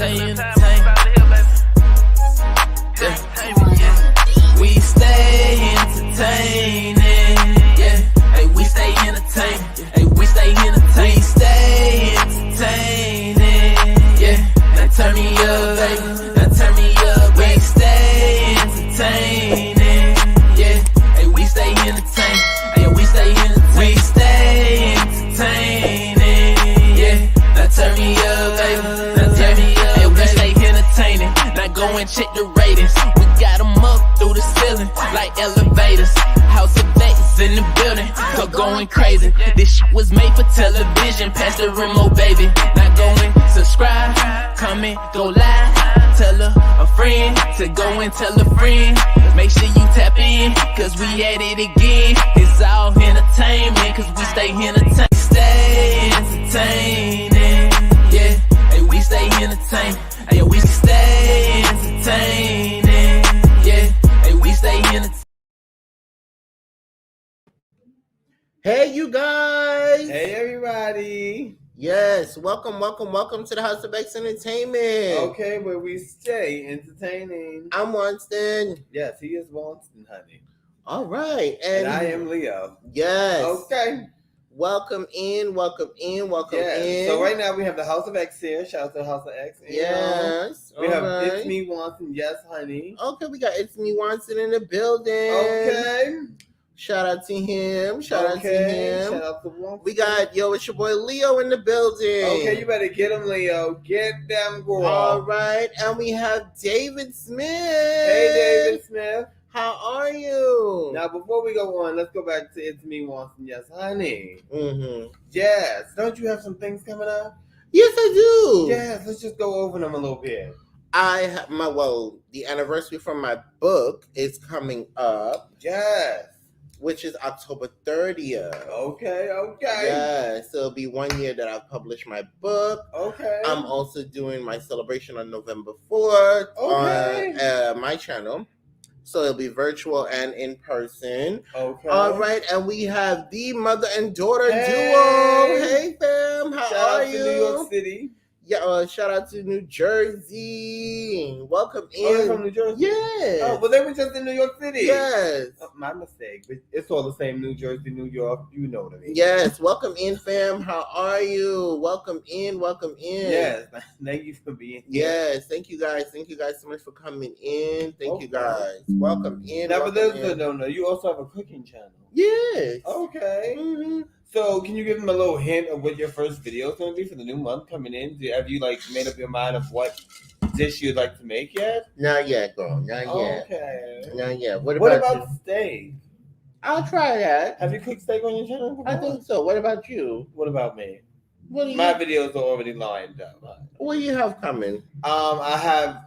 stay entertained. Yeah. We stay entertaining. Yeah. Hey, we stay entertaining. Hey, we stay entertaining. We stay entertaining. Yeah. Now turn me up, baby. Now turn me up. We stay entertaining. Yeah. Hey, we stay entertaining. Hey, we stay entertaining. We stay entertaining. Yeah. Now turn me up, baby. Now turn me up. Hey, we stay entertaining. Now go and check the ratings. We got them up through the ceiling like elevators. House of X in the building, so going crazy. This shit was made for television. Pass the remote, baby. Now go and subscribe, comment, go live. Tell a friend to go and tell a friend. Make sure you tap in, cause we at it again. It's all entertainment, cause we stay entertained. Stay entertaining, yeah. Hey, we stay entertained. Hey, we stay entertaining, yeah. Hey, we stay entertained. Hey, you guys. Hey, everybody. Yes, welcome to the House of Entertainment. Okay, where we stay entertaining. I'm Winston. Yes, he is Winston, honey. All right. And I am Leo. Yes. Okay. Welcome in. Yes. So right now we have the House of X here. Shout out to the House of X. Yes. We have It's Me, Winston. Yes, honey. Okay, we got It's Me, Winston in the building. Okay. Shout out to him. Shout out to him. Shout out to Winston. We got, it's your boy Leo in the building. Okay, you better get him, Leo. Get them, girl. All right. And we have David Smith. Hey, David Smith. How are you? Now, before we go on, let's go back to It's Me, Winston. Yes, honey. Mm-hmm. Yes. Don't you have some things coming up? Yes, I do. Yes, let's just go over them a little bit. I have the anniversary from my book is coming up. Yes. Which is October 30th. Okay. Yeah, so it'll be 1 year that I've published my book. Okay. I'm also doing my celebration on November 4th on my channel. So it'll be virtual and in person. Okay. All right, and we have the mother and daughter duo. Hey, fam, how Shout are out you? to New York City. Yeah, shout out to New Jersey. Welcome in. Oh, they're from New Jersey? Yes. Oh, well, they were just in New York City. Yes. Oh, my mistake. But it's all the same. New Jersey, New York. You know what I mean. Yes. Welcome in, fam. How are you? Welcome in. Yes. Thank you for being here. Yes. Thank you guys. Thank you guys so much for coming in. Thank you guys. Welcome in. Now, but no. You also have a cooking channel. Yes. Okay. Mm-hmm. So, can you give them a little hint of what your first video is going to be for the new month coming in? Have you made up your mind of what dish you'd like to make yet? Not yet, girl. Not yet. Okay. Not yet. What about steak? I'll try that. Have you cooked steak on your channel before? I think so. What about you? What about me? My videos are already lined up. What do you have coming? I have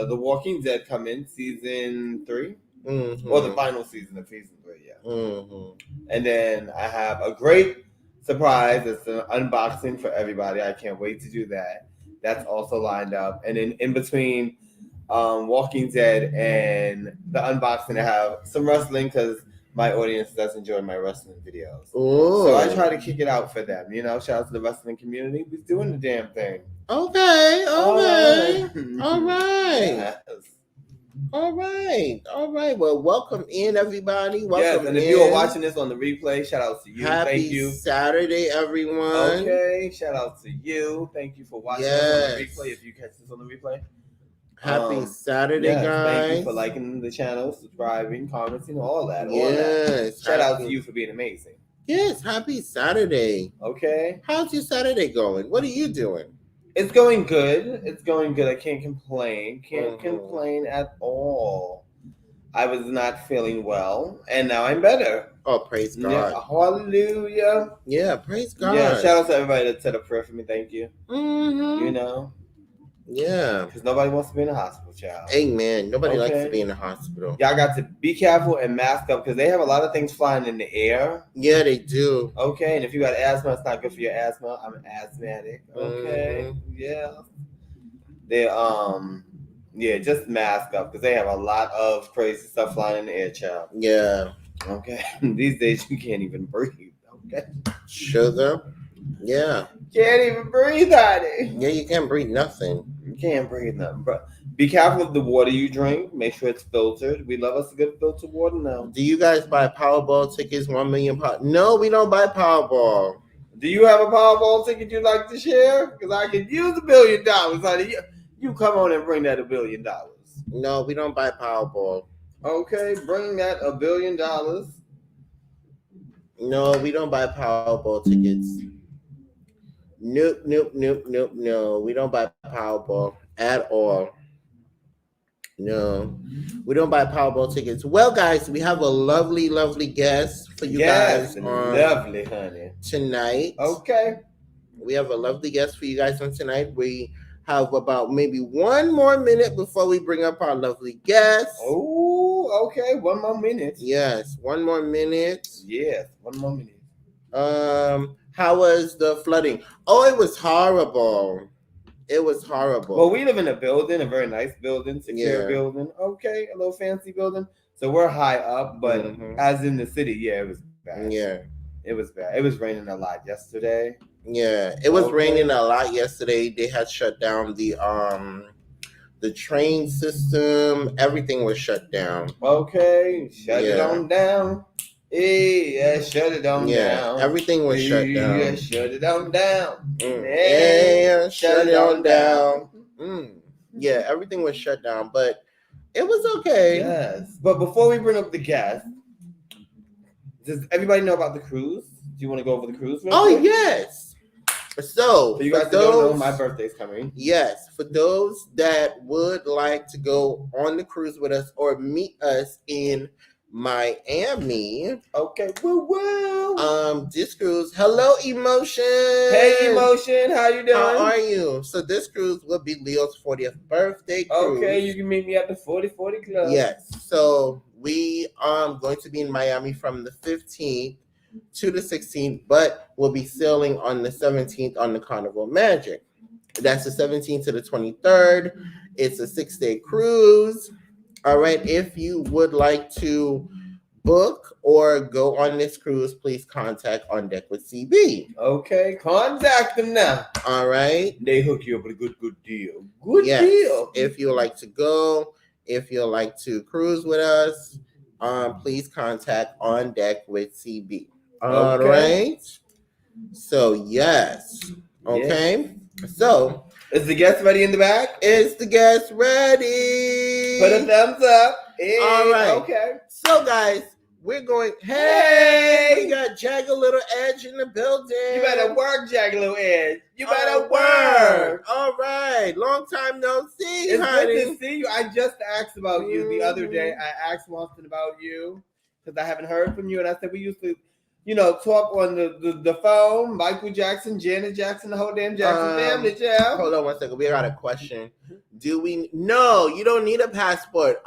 The Walking Dead coming, season 3. Mm-hmm. Or the final season of season 3, yeah. Mm-hmm. And then I have a great surprise. It's an unboxing for everybody. I can't wait to do that. That's also lined up. And then in between Walking Dead and the unboxing, I have some wrestling because my audience does enjoy my wrestling videos. Ooh. So I try to kick it out for them. Shout out to the wrestling community. We're doing the damn thing. Okay. All right. Yes. All right. Well, welcome in, everybody. Welcome and if you are watching this on the replay, shout out to you. Thank you. Happy Saturday, everyone. Okay, shout out to you. Thank you for watching this on the replay. If you catch this on the replay, happy Saturday, guys. Thank you for liking the channel, subscribing, commenting, all that. Yes. Shout out to you for being amazing. Yes, happy Saturday. Okay. How's your Saturday going? What are you doing? It's going good. I can't complain. Can't complain at all. I was not feeling well, and now I'm better. Oh, praise God. Yeah, hallelujah. Yeah, praise God. Yeah, shout out to everybody that said a prayer for me. Thank you. Mm-hmm. Yeah. Because nobody wants to be in the hospital, child. Amen. Nobody likes to be in the hospital. Y'all got to be careful and mask up because they have a lot of things flying in the air. Yeah, they do. Okay, and if you got asthma, it's not good for your asthma. I'm an asthmatic. Okay, yeah. They just mask up because they have a lot of crazy stuff flying in the air, child. Yeah. Okay. These days you can't even breathe. Okay. Sugar. Yeah. Can't even breathe, honey. Yeah, you can't breathe nothing. You can't breathe nothing, bro. Be careful of the water you drink. Make sure it's filtered. We love us a good filtered water now. Do you guys buy Powerball tickets? 1 million No, we don't buy Powerball. Do you have a Powerball ticket you'd like to share? Because I could use $1 billion, honey. You come on and bring that $1 billion. No, we don't buy Powerball. Okay, bring that $1 billion. No, we don't buy Powerball tickets. Nope. No, we don't buy Powerball at all. No, we don't buy Powerball tickets. Well, guys, we have a lovely guest for you guys on lovely, honey. tonight. Okay. We have a lovely guest for you guys on tonight. We have about maybe 1 more minute before we bring up our lovely guest. Oh, okay. 1 more minute. Yes, 1 more minute. Yes, 1 more minute. How was the flooding? Oh, it was horrible. It was horrible. Well, we live in a building, a very nice building, secure building. Okay, a little fancy building. So we're high up, but as in the city, yeah, it was bad. Yeah. It was bad. It was raining a lot yesterday. Yeah, it was raining a lot yesterday. They had shut down the train system. Everything was shut down. Okay, shut it on down. Yeah, shut it on down. Everything was shut down. Yeah, shut it on down. Yeah, shut it on down. Yeah, everything was shut down, but it was okay. Yes, but before we bring up the guest, does everybody know about the cruise? Do you want to go over the cruise? Oh, yes. So you guys don't know, my birthday's coming. Yes, for those that would like to go on the cruise with us or meet us in Miami. Okay, woo. This cruise. Hello, Emotion. Hey, Emotion. How you doing? How are you? So this cruise will be Leo's 40th birthday cruise. Okay, you can meet me at the 40/40 Club. Yes. So we are going to be in Miami from the 15th to the 16th, but we'll be sailing on the 17th on the Carnival Magic. That's the 17th to the 23rd. It's a 6-day cruise. All right. If you would like to book or go on this cruise, please contact On Deck with CB. Okay, contact them now. All right. They hook you up with a good deal. Good deal. If you would like to go, if you'd like to cruise with us, please contact On Deck with CB. All right. So yes. Okay. Yes. So is the guest ready in the back? Is the guest ready? Put a thumbs up. Hey, all right. Okay. So guys, we're going. Hey, we got Jagged Little Edge in the building. You better work, Jagged Little Edge. You better work. All right. Long time no see, it's honey. Good to see you. I just asked about you the other day. I asked Watson about you because I haven't heard from you, and I said we used to, talk on the phone. Michael Jackson, Janet Jackson, the whole damn Jackson family, child. Hold on 1 second. We got a question. No, you don't need a passport.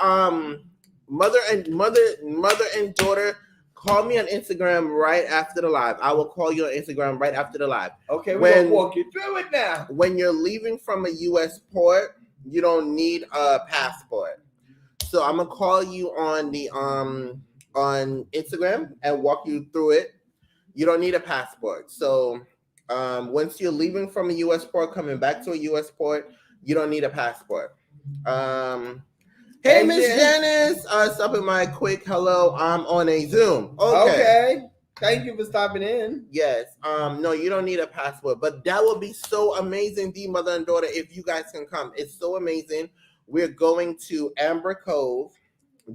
Mother and daughter, call me on Instagram right after the live. I will call you on Instagram right after the live. Okay, we're going to walk you through it now. When you're leaving from a U.S. port, you don't need a passport. So I'm going to call you on the on Instagram and walk you through it. You don't need a passport. So once you're leaving from a U.S. port, coming back to a U.S. port, you don't need a passport. Hey, Miss Janice, stopping my quick hello. I'm on a Zoom. Okay. Thank you for stopping in. Yes. No, you don't need a passport, but that would be so amazing, the mother and daughter, if you guys can come. It's so amazing. We're going to Amber Cove,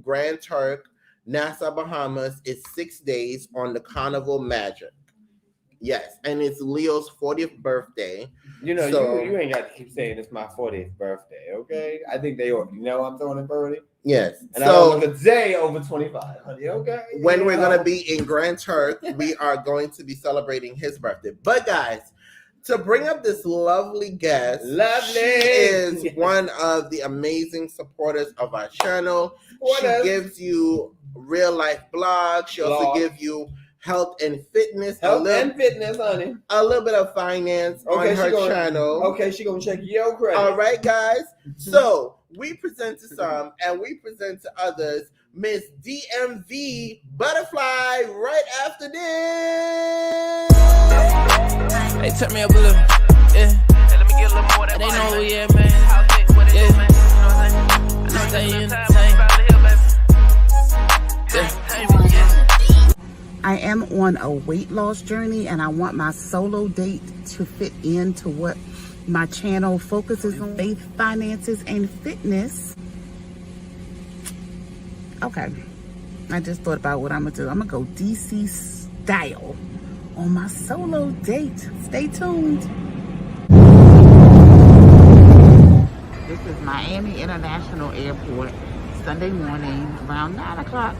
Grand Turk, Nassau, Bahamas. It's 6 days on the Carnival Magic. Yes, and it's Leo's 40th birthday. You ain't got to keep saying it's my 40th birthday, okay? I think they already know I'm throwing a party. Yes. And I don't look a day over 25, honey, okay? When we're going to be in Grand Turk, we are going to be celebrating his birthday. But guys, to bring up this lovely guest, she is one of the amazing supporters of our channel. She gives you real life blogs. She also gives you health and fitness. Honey. A little bit of finance on her channel. Okay, she gonna check your credit. All right, guys. So we present to some and we present to others, Miss DMV Butterfly right after this. Hey, turn me up a little. Yeah. Hey, let me get a little more. They know who we at, man. Yeah. I know they entertain. I am on a weight loss journey and I want my solo date to fit into what my channel focuses on: faith, finances, and fitness. Okay, I just thought about what I'm gonna do. I'm gonna go DC style on my solo date. Stay tuned. This is Miami International Airport, Sunday morning around 9 o'clock,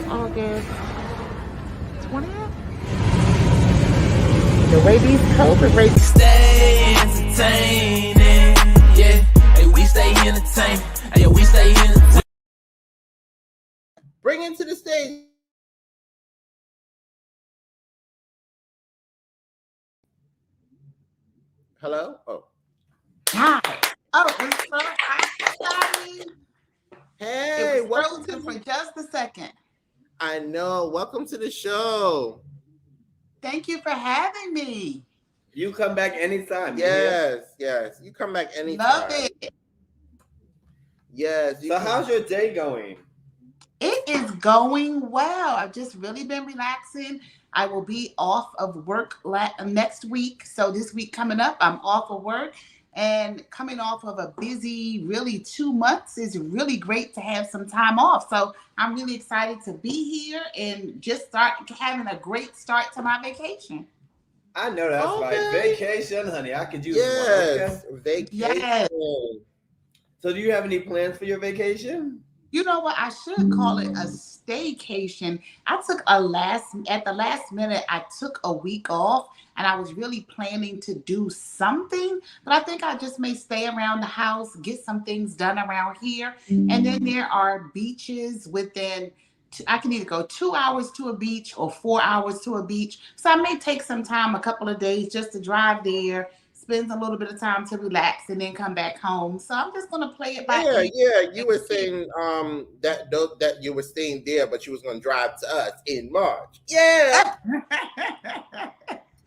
August 20th. The way these COVID rates Stay entertaining. Yeah. Hey, we stay entertained. Hey, we stay entertained. Bring into the stage. Hello? Oh. Hi. Oh, it's so exciting. Hey, It was welcome frozen to for just a second. I know. Welcome to the show. Thank you for having me. You come back anytime. Yes, yes. You come back anytime. Love it. Yes. So how's your day going? It is going well. I've just really been relaxing. I will be off of work next week. So this week coming up, I'm off of work. And coming off of a busy, really 2 months is really great to have some time off. So I'm really excited to be here and just start having a great start to my vacation. I know that's right. Vacation, honey. I could use yes, one. Okay? Vacation. Yes. So do you have any plans for your vacation? You know what? I should call it a staycation. I took at the last minute, I took a week off and I was really planning to do something, but I think I just may stay around the house, get some things done around here. And then there are beaches within, I can either go 2 hours to a beach or 4 hours to a beach. So I may take some time, a couple of days just to drive there, spend a little bit of time to relax and then come back home. So I'm just going to play it by ear. Yeah. You were saying that you were staying there, but you was going to drive to us in March. Yeah.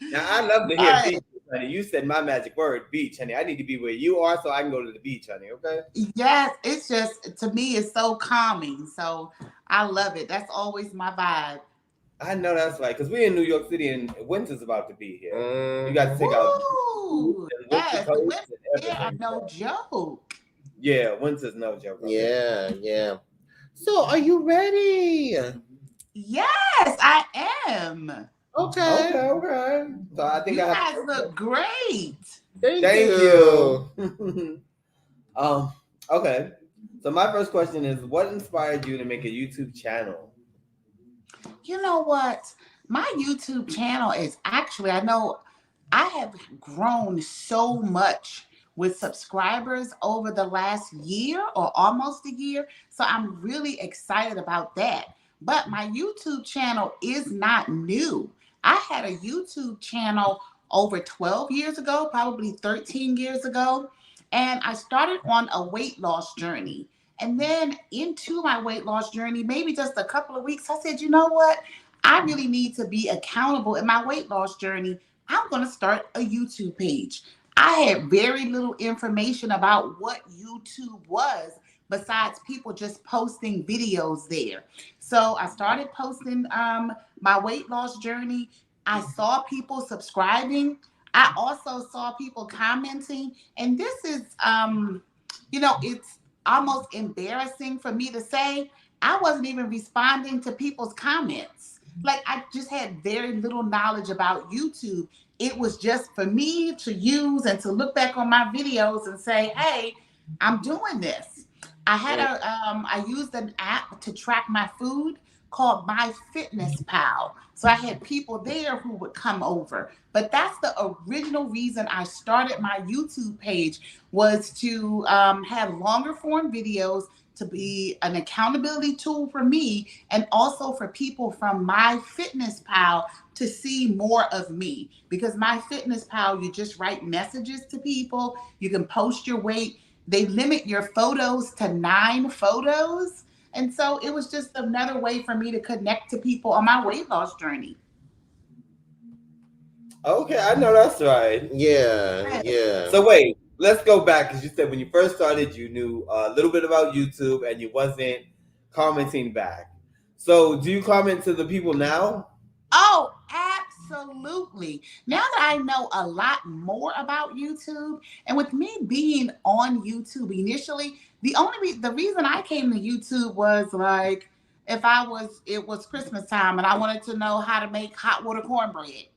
Now I love to hear beach, honey. You said my magic word, beach, honey. I need to be where you are so I can go to the beach, honey. Okay. Yes, it's just, to me, it's so calming. So I love it. That's always my vibe. I know that's right, because we're in New York City and winter's about to be here. You got to take out yes, the winter here are no joke. Yeah, winter's no joke. Okay? Yeah. So are you ready? Yes, I am. Okay. So I think you guys look great. Thank you. Okay. So my first question is, what inspired you to make a YouTube channel? You know what? My YouTube channel is actually, I know I have grown so much with subscribers over the last year or almost a year. So I'm really excited about that. But my YouTube channel is not new. I had a YouTube channel over 12 years ago, probably 13 years ago. And I started on a weight loss journey. And then into my weight loss journey, maybe just a couple of weeks, I said, you know what? I really need to be accountable in my weight loss journey. I'm going to start a YouTube page. I had very little information about what YouTube was besides people just posting videos there. So I started posting my weight loss journey. I saw people subscribing. I also saw people commenting. And this is, it's almost embarrassing for me to say. I wasn't even responding to people's comments. Like, I just had very little knowledge about YouTube. It was just for me to use and to look back on my videos and say, hey, I'm doing this. I used an app to track my food called MyFitnessPal. So I had people there who would come over. But that's the original reason I started my YouTube page, was to have longer form videos, to be an accountability tool for me, and also for people from MyFitnessPal to see more of me. Because MyFitnessPal, you just write messages to people. You can post your weight. They limit your photos to 9 photos. And so it was just another way for me to connect to people on my weight loss journey. Okay, I know that's right. Yeah, yeah. So wait, let's go back because you said when you first started, you knew a little bit about YouTube and you wasn't commenting back. So do you comment to the people now? Oh, absolutely. Now that I know a lot more about YouTube, and with me being on YouTube initially, the reason I came to YouTube was like if it was Christmas time and I wanted to know how to make hot water cornbread,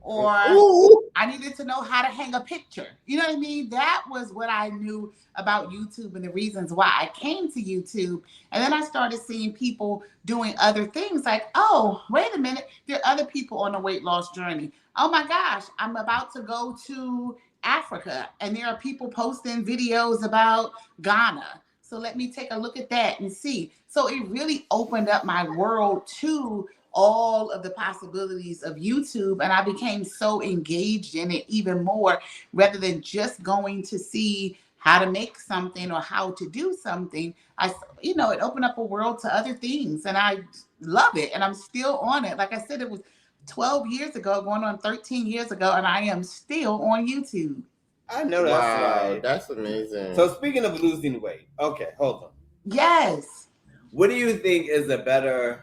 or Ooh. I needed to know how to hang a picture. You know what I mean? That was what I knew about YouTube and the reasons why I came to YouTube. And then I started seeing people doing other things like, oh, wait a minute, there are other people on a weight loss journey. Oh my gosh, I'm about to go to Africa and there are people posting videos about Ghana. So let me take a look at that and see. So it really opened up my world to all of the possibilities of YouTube, and I became so engaged in it even more rather than just going to see how to make something or how to do something. It opened up a world to other things, and I love it, and I'm still on it. Like I said, it was 12 years ago, going on 13 years ago, and I am still on YouTube. I know that's Wow, right. that's amazing. So speaking of losing weight, okay, hold on. Yes. What do you think is a better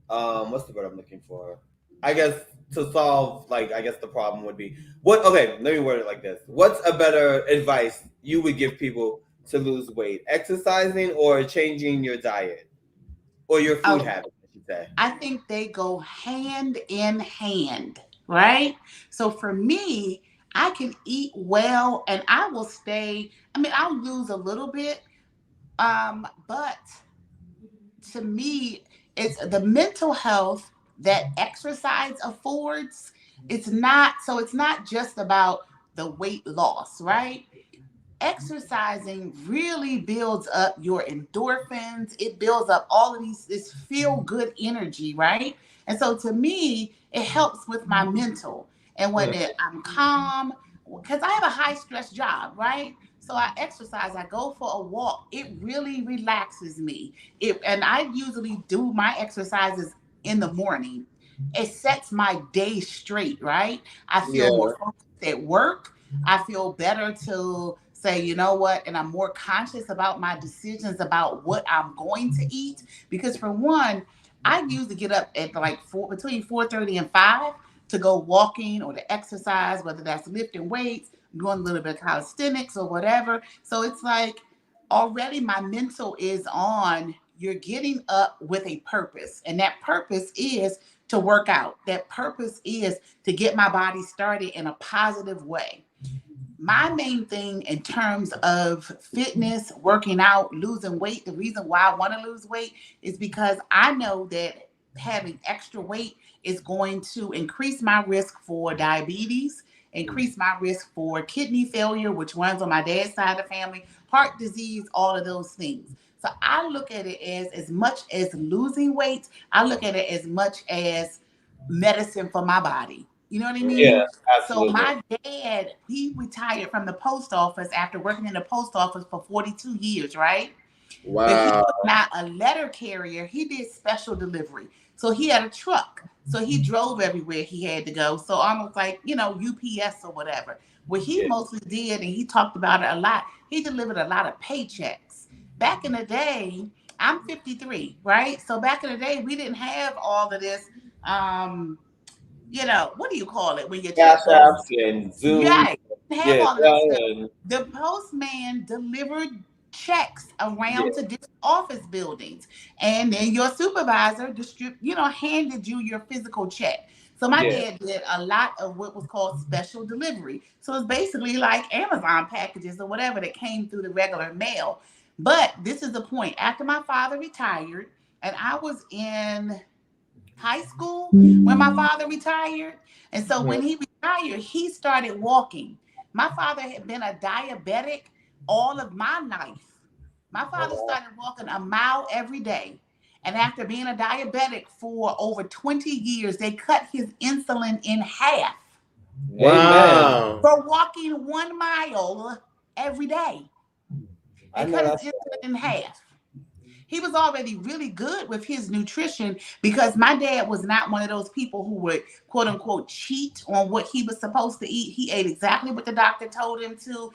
what's the word I'm looking for? I guess to solve the problem would be let me word it like this. What's a better advice you would give people to lose weight? Exercising or changing your diet? Or your food Oh, habits, I should say. I think they go hand in hand, right? So for me, I can eat well and I will I'll lose a little bit, but to me, it's the mental health that exercise affords. It's not just about the weight loss, right? Exercising really builds up your endorphins. It builds up all of this feel good energy, right? And so to me, it helps with my mental. And I'm calm, because I have a high stress job, right? So I exercise, I go for a walk. It really relaxes me. And I usually do my exercises in the morning. It sets my day straight, right? I feel more Yeah. focused at work. I feel better to say, you know what, and I'm more conscious about my decisions about what I'm going to eat. Because for one, I usually get up at between 4:30 and 5 to go walking or to exercise, whether that's lifting weights, doing a little bit of calisthenics or whatever. So it's like already my mental is on, you're getting up with a purpose. And that purpose is to work out. That purpose is to get my body started in a positive way. My main thing in terms of fitness, working out, losing weight, the reason why I want to lose weight is because I know that having extra weight is going to increase my risk for diabetes, increase my risk for kidney failure, which runs on my dad's side of the family, heart disease, all of those things. So I look at it as much as losing weight, I look at it as much as medicine for my body. You know what I Yeah, mean? So absolutely. my dad, he retired from the post office after working in the post office for 42 years, right? But he Wow. was not a letter carrier. He did special delivery. So he had a truck. So he drove everywhere he had to go. So almost like, UPS or whatever. What he Yeah. mostly did, and he talked about it a lot, he delivered a lot of paychecks. Back in the day, I'm 53, right? So back in the day, we didn't have all of this. Um, what do you call it when your Cash check goes? apps and Zoom. Yeah, you have Yeah, all of that stuff. and The postman delivered checks yeah, around to different office buildings, and then your supervisor handed you your physical check. So my yeah. dad did a lot of what was called special delivery. So it's basically like Amazon packages or whatever that came through the regular mail. But this is the point. After my father retired, and I was in high school when my father retired. And so Mhm. when he retired, he started walking. My father had been a diabetic all of my life. My father started walking a mile every day. And after being a diabetic for over 20 years, they cut his insulin in half Amen. Wow. for walking 1 mile every day. I They know cut his that's insulin in half. he was already really good with his nutrition, because my dad was not one of those people who would quote unquote cheat on what he was supposed to eat. He ate exactly what the doctor told him to,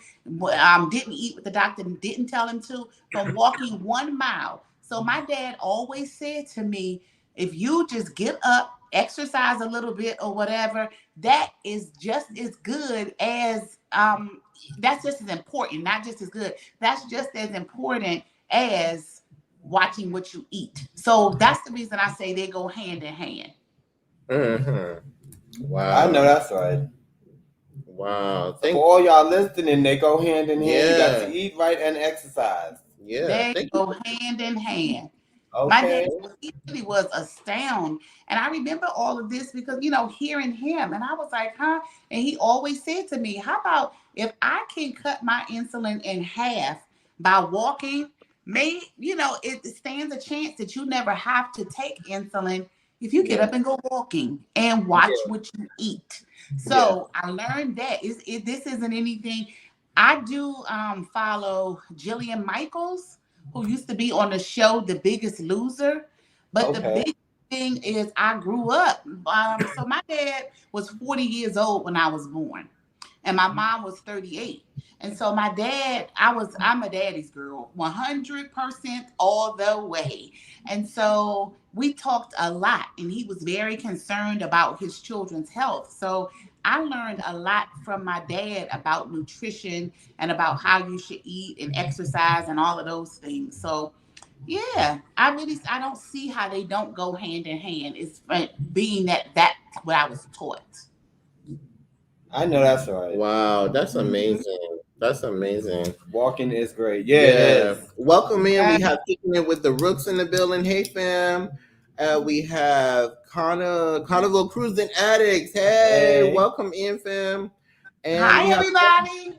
didn't eat what the doctor didn't tell him to, from walking 1 mile. So my dad always said to me, if you just get up, exercise a little bit or whatever, that is just as good as that's just as important, not just as good. That's just as important as watching what you eat. So that's the reason I say they go hand in hand. Wow. I know that's right. Wow. For all y'all listening, they go hand in hand. Yeah. You got to eat right and exercise. Yeah. They go hand in hand. Okay. My dad, he really was astounded. And I remember all of this because, hearing him, and I was like, huh? And he always said to me, how about if I can cut my insulin in half by walking, it stands a chance that you never have to take insulin if you get up and go walking and watch what you eat. So I learned that this isn't anything. I do follow Jillian Michaels, who used to be on the show The Biggest Loser. But the big thing is I grew up. So my dad was 40 years old when I was born, and my mom was 38. And so my dad, I'm a daddy's girl, 100% all the way. And so we talked a lot, and he was very concerned about his children's health. So I learned a lot from my dad about nutrition and about how you should eat and exercise and all of those things. So yeah, I don't see how they don't go hand in hand. It's being that's what I was taught. I know that's right. Wow, that's amazing. That's amazing. Walking is great. Yeah, it is. Welcome in. We have kicking in with the Rooks in the building. Hey, fam. We have Carnival Cruising Addicts. Hey, welcome in, fam. And hi, everybody.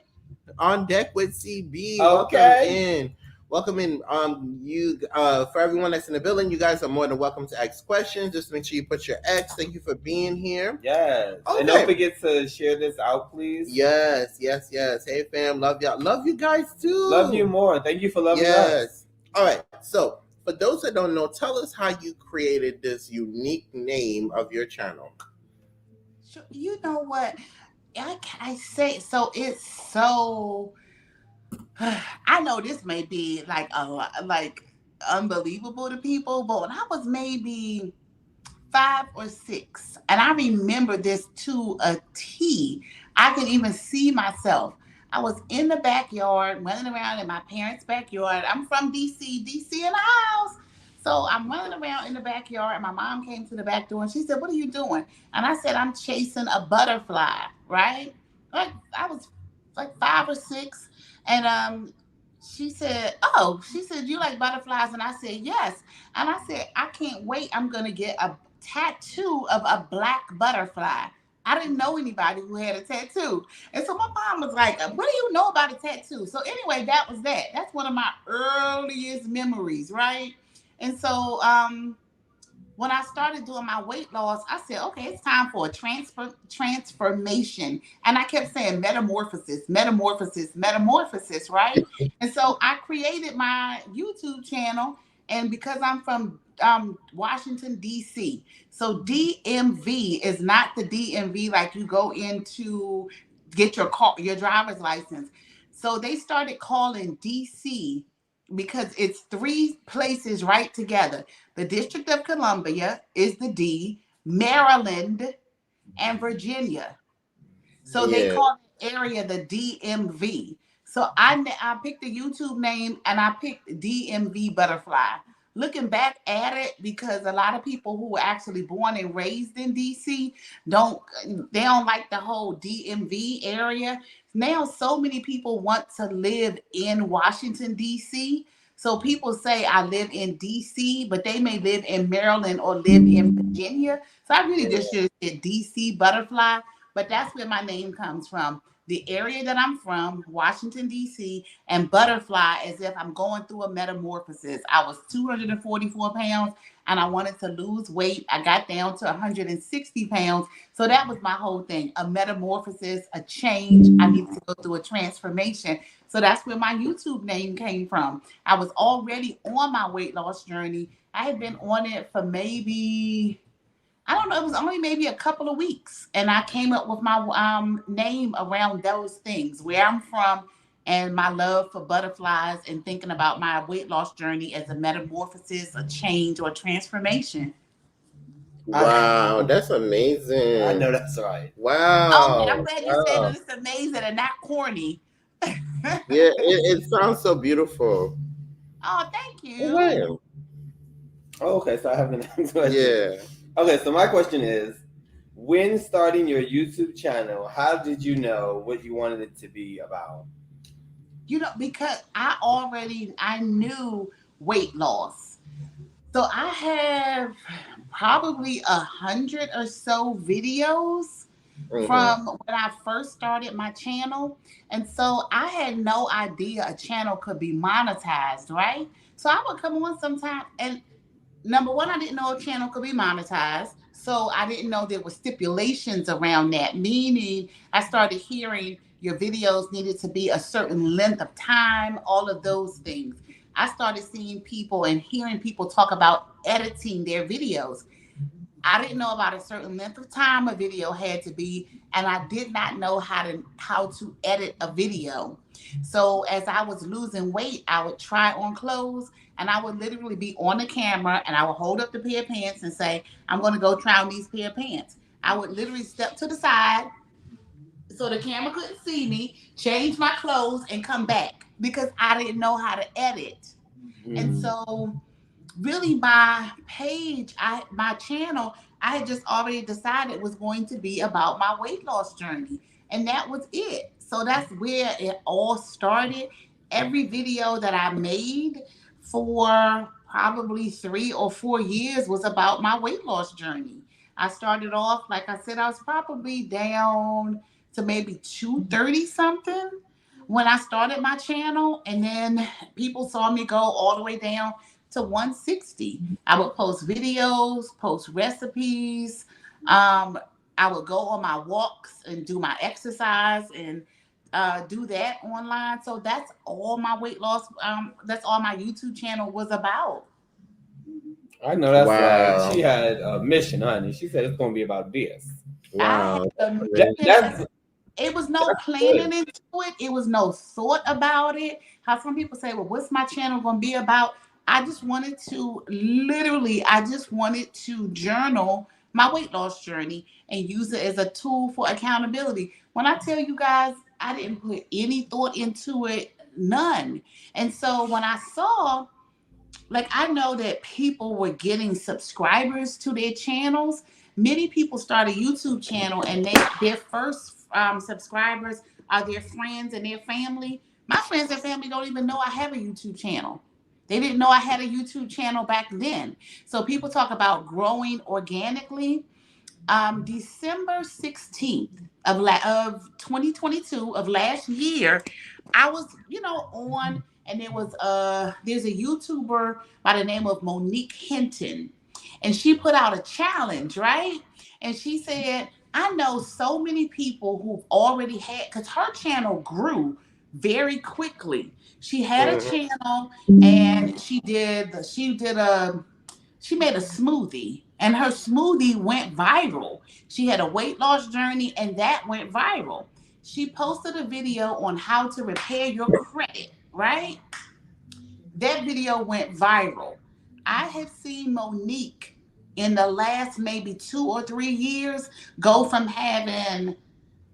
On deck with CB. Okay. Welcome in. For everyone that's in the building, you guys are more than welcome to ask questions. Just make sure you put your X. Thank you for being here. Yes. Okay. And don't forget to share this out, please. Yes. Hey, fam. Love y'all. Love you guys too. Love you more. Thank you for loving us. All right. So, for those that don't know, tell us how you created this unique name of your channel. You know what? I say so. It's so. I know this may be like unbelievable to people, but when I was maybe 5 or 6, and I remember this to a T. I can even see myself. I was in the backyard, running around in my parents' backyard. I'm from DC in the house. So I'm running around in the backyard, and my mom came to the back door, and she said, "What are you doing?" And I said, "I'm chasing a butterfly," right? Like I was like 5 or 6. And she said, "You like butterflies?" And I said, "Yes." And I said, "I can't wait. I'm going to get a tattoo of a black butterfly." I didn't know anybody who had a tattoo. And so my mom was like, "What do you know about a tattoo?" So anyway, that was that. That's one of my earliest memories, right? And so when I started doing my weight loss, I said, okay, it's time for a transformation. And I kept saying metamorphosis, right? And so I created my YouTube channel. And because I'm from Washington, D.C., so DMV is not the DMV like you go in to get your driver's license. So they started calling D.C. because it's 3 places right together. The District of Columbia is the D, Maryland, and Virginia. So they call the area the DMV. So I picked the YouTube name, and I picked DMV Butterfly. Looking back at it, because a lot of people who were actually born and raised in DC don't like the whole DMV area. Now so many people want to live in Washington, DC. So people say I live in DC, but they may live in Maryland or live in Virginia. So I really just should have said DC Butterfly, but that's where my name comes from. The area that I'm from, Washington, D.C., and butterfly, as if I'm going through a metamorphosis. I was 244 pounds. and I wanted to lose weight. I got down to 160 pounds. So that was my whole thing, a metamorphosis, a change. I needed to go through a transformation. So that's where my YouTube name came from. I was already on my weight loss journey. I had been on it for maybe, I don't know, it was only maybe a couple of weeks. And I came up with my name around those things, where I'm from and my love for butterflies, and thinking about my weight loss journey as a metamorphosis, a change, or a transformation. Wow, that's I amazing. know that's right. Okay, I'm Wow. glad you said Wow. that it's amazing and not corny. Yeah, it sounds so beautiful. Oh, thank you. Wow. Oh, okay, so I have the next question. Yeah. Okay, so my question is, when starting your YouTube channel, how did you know what you wanted it to be about? Because I knew weight loss. So I have probably 100 or so videos Mm-hmm. from when I first started my channel. And so I had no idea a channel could be monetized, right? So I would come on sometime, and number one, I didn't know a channel could be monetized. So I didn't know there were stipulations around that, meaning I started hearing your videos needed to be a certain length of time, all of those things. I started seeing people and hearing people talk about editing their videos. I didn't know about a certain length of time a video had to be, and I did not know how to edit a video. So as I was losing weight, I would try on clothes, and I would literally be on the camera, and I would hold up the pair of pants and say, "I'm going to go try on these pair of pants." I would literally step to the side so the camera couldn't see me, change my clothes, and come back because I didn't know how to edit. And Mm. so really my channel, I had just already decided was going to be about my weight loss journey, and that was it. So that's where it all started. Every video that I made for probably 3 or 4 years was about my weight loss journey. I started off, like I said, I was probably down to maybe 230 something when I started my channel, and then people saw me go all the way down to 160. I would post videos, post recipes. Um, I would go on my walks and do my exercise, and do that online. So that's all my weight loss. That's all my YouTube channel was about. I know that's right. Wow. She had a mission, honey. She said it's going to be about this. I Wow. had a That's mission. That's It was no good. planning into it. It was no thought about it. How some people say, well, what's my channel going to be about? I just wanted to journal my weight loss journey and use it as a tool for accountability. When I tell you guys, I didn't put any thought into it, none. And so when I saw, like, I know that people were getting subscribers to their channels. Many people start a YouTube channel, and their first subscribers are their friends and their family. My friends and family don't even know I have a YouTube channel. They didn't know I had a YouTube channel back then. So people talk about growing organically. December 16th of 2022 of last year, I was, on, and there's a YouTuber by the name of Monique Hinton, and she put out a challenge, right? And she said, I know so many people who've already had, because her channel grew very quickly. She had a mhm. channel, and she made a smoothie, and her smoothie went viral. She had a weight loss journey, and that went viral. She posted a video on how to repair your credit, right? That video went viral. I have seen Monique in the last maybe 2 or 3 years go from having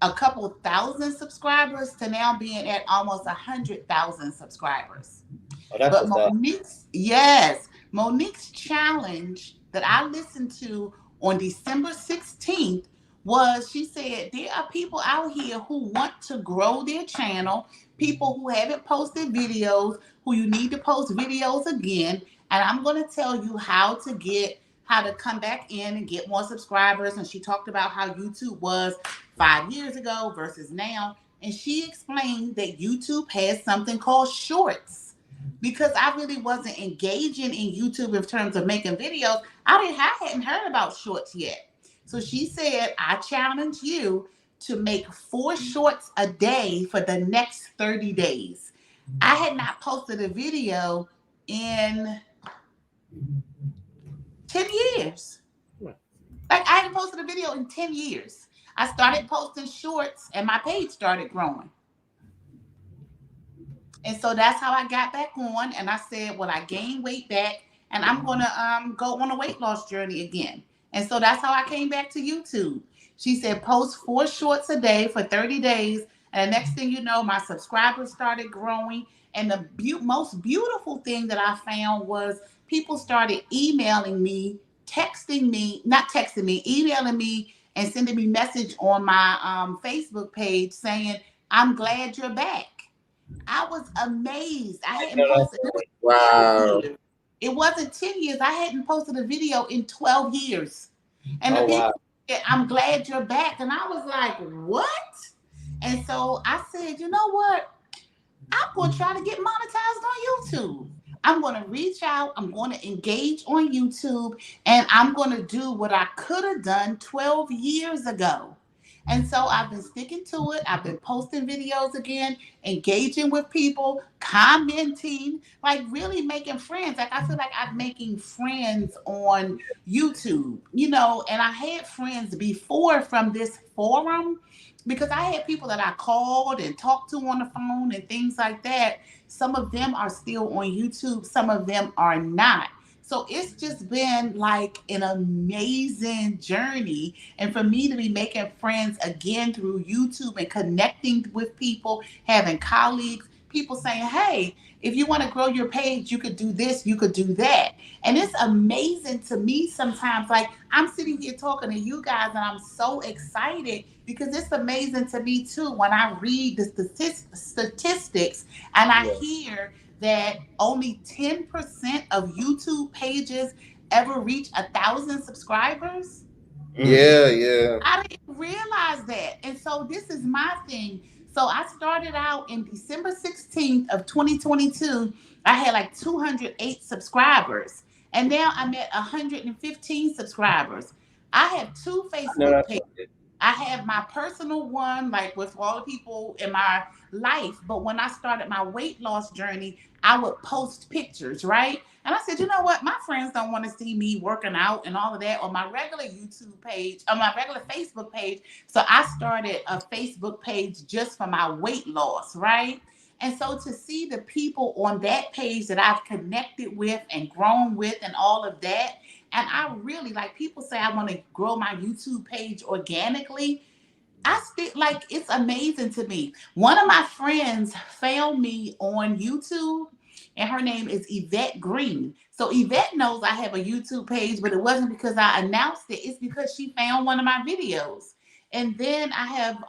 a couple thousand subscribers to now being at almost 100,000 subscribers. Oh, that's But what's up. Monique's challenge that I listened to on December 16th was, she said, there are people out here who want to grow their channel, people who haven't posted videos, who you need to post videos again. And I'm going to tell you how to come back in and get more subscribers. And she talked about how YouTube was 5 years ago versus now. And she explained that YouTube has something called shorts. because I really wasn't engaging in YouTube in terms of making videos. I hadn't heard about shorts yet. So she said, I challenge you to make 4 shorts a day for the next 30 days. I had not posted a video in 10 years. Like, I hadn't posted a video in 10 years. I started posting shorts and my page started growing. And so that's how I got back on. And I said, well, I gained weight back and I'm going to go on a weight loss journey again. And so that's how I came back to YouTube. She said, post 4 shorts a day for 30 days. And the next thing you know, my subscribers started growing. And the most beautiful thing that I found was people started emailing me, emailing me and sending me message on my Facebook page saying, I'm glad you're back. I was amazed. I hadn't posted. Wow. It wasn't 10 years. I hadn't posted a video in 12 years. And the people said, I'm glad you're back. And I was like, what? And so I said, you know what? I'm going to try to get monetized on YouTube. I'm going to reach out. I'm going to engage on YouTube. And I'm going to do what I could have done 12 years ago. And so I've been sticking to it. I've been posting videos again, engaging with people, commenting, like really making friends. Like I feel like I'm making friends on YouTube, you know, and I had friends before from this forum because I had people that I called and talked to on the phone and things like that. Some of them are still on YouTube. Some of them are not. So it's just been like an amazing journey. And for me to be making friends again through YouTube and connecting with people, having colleagues, people saying, hey, if you want to grow your page, you could do this, you could do that. And it's amazing to me sometimes. Like I'm sitting here talking to you guys and I'm so excited because it's amazing to me too when I read the statistics and I hear that only 10% of YouTube pages ever reach 1,000 subscribers. Yeah. I didn't realize that. And so this is my thing. So I started out in December 16th of 2022. I had like 208 subscribers. And now I'm at 115 subscribers. I have 2 Facebook pages. I have my personal one, like with all the people in my life. But when I started my weight loss journey, I would post pictures, right? And I said, you know what? My friends don't want to see me working out and all of that on my regular YouTube page, on my regular Facebook page. So I started a Facebook page just for my weight loss, right? And so to see the people on that page that I've connected with and grown with and all of that, and I really, like people say I want to grow my YouTube page organically. I still like, it's amazing to me. One of my friends found me on YouTube and her name is Yvette Green. So Yvette knows I have a YouTube page, but it wasn't because I announced it. It's because she found one of my videos. And then I have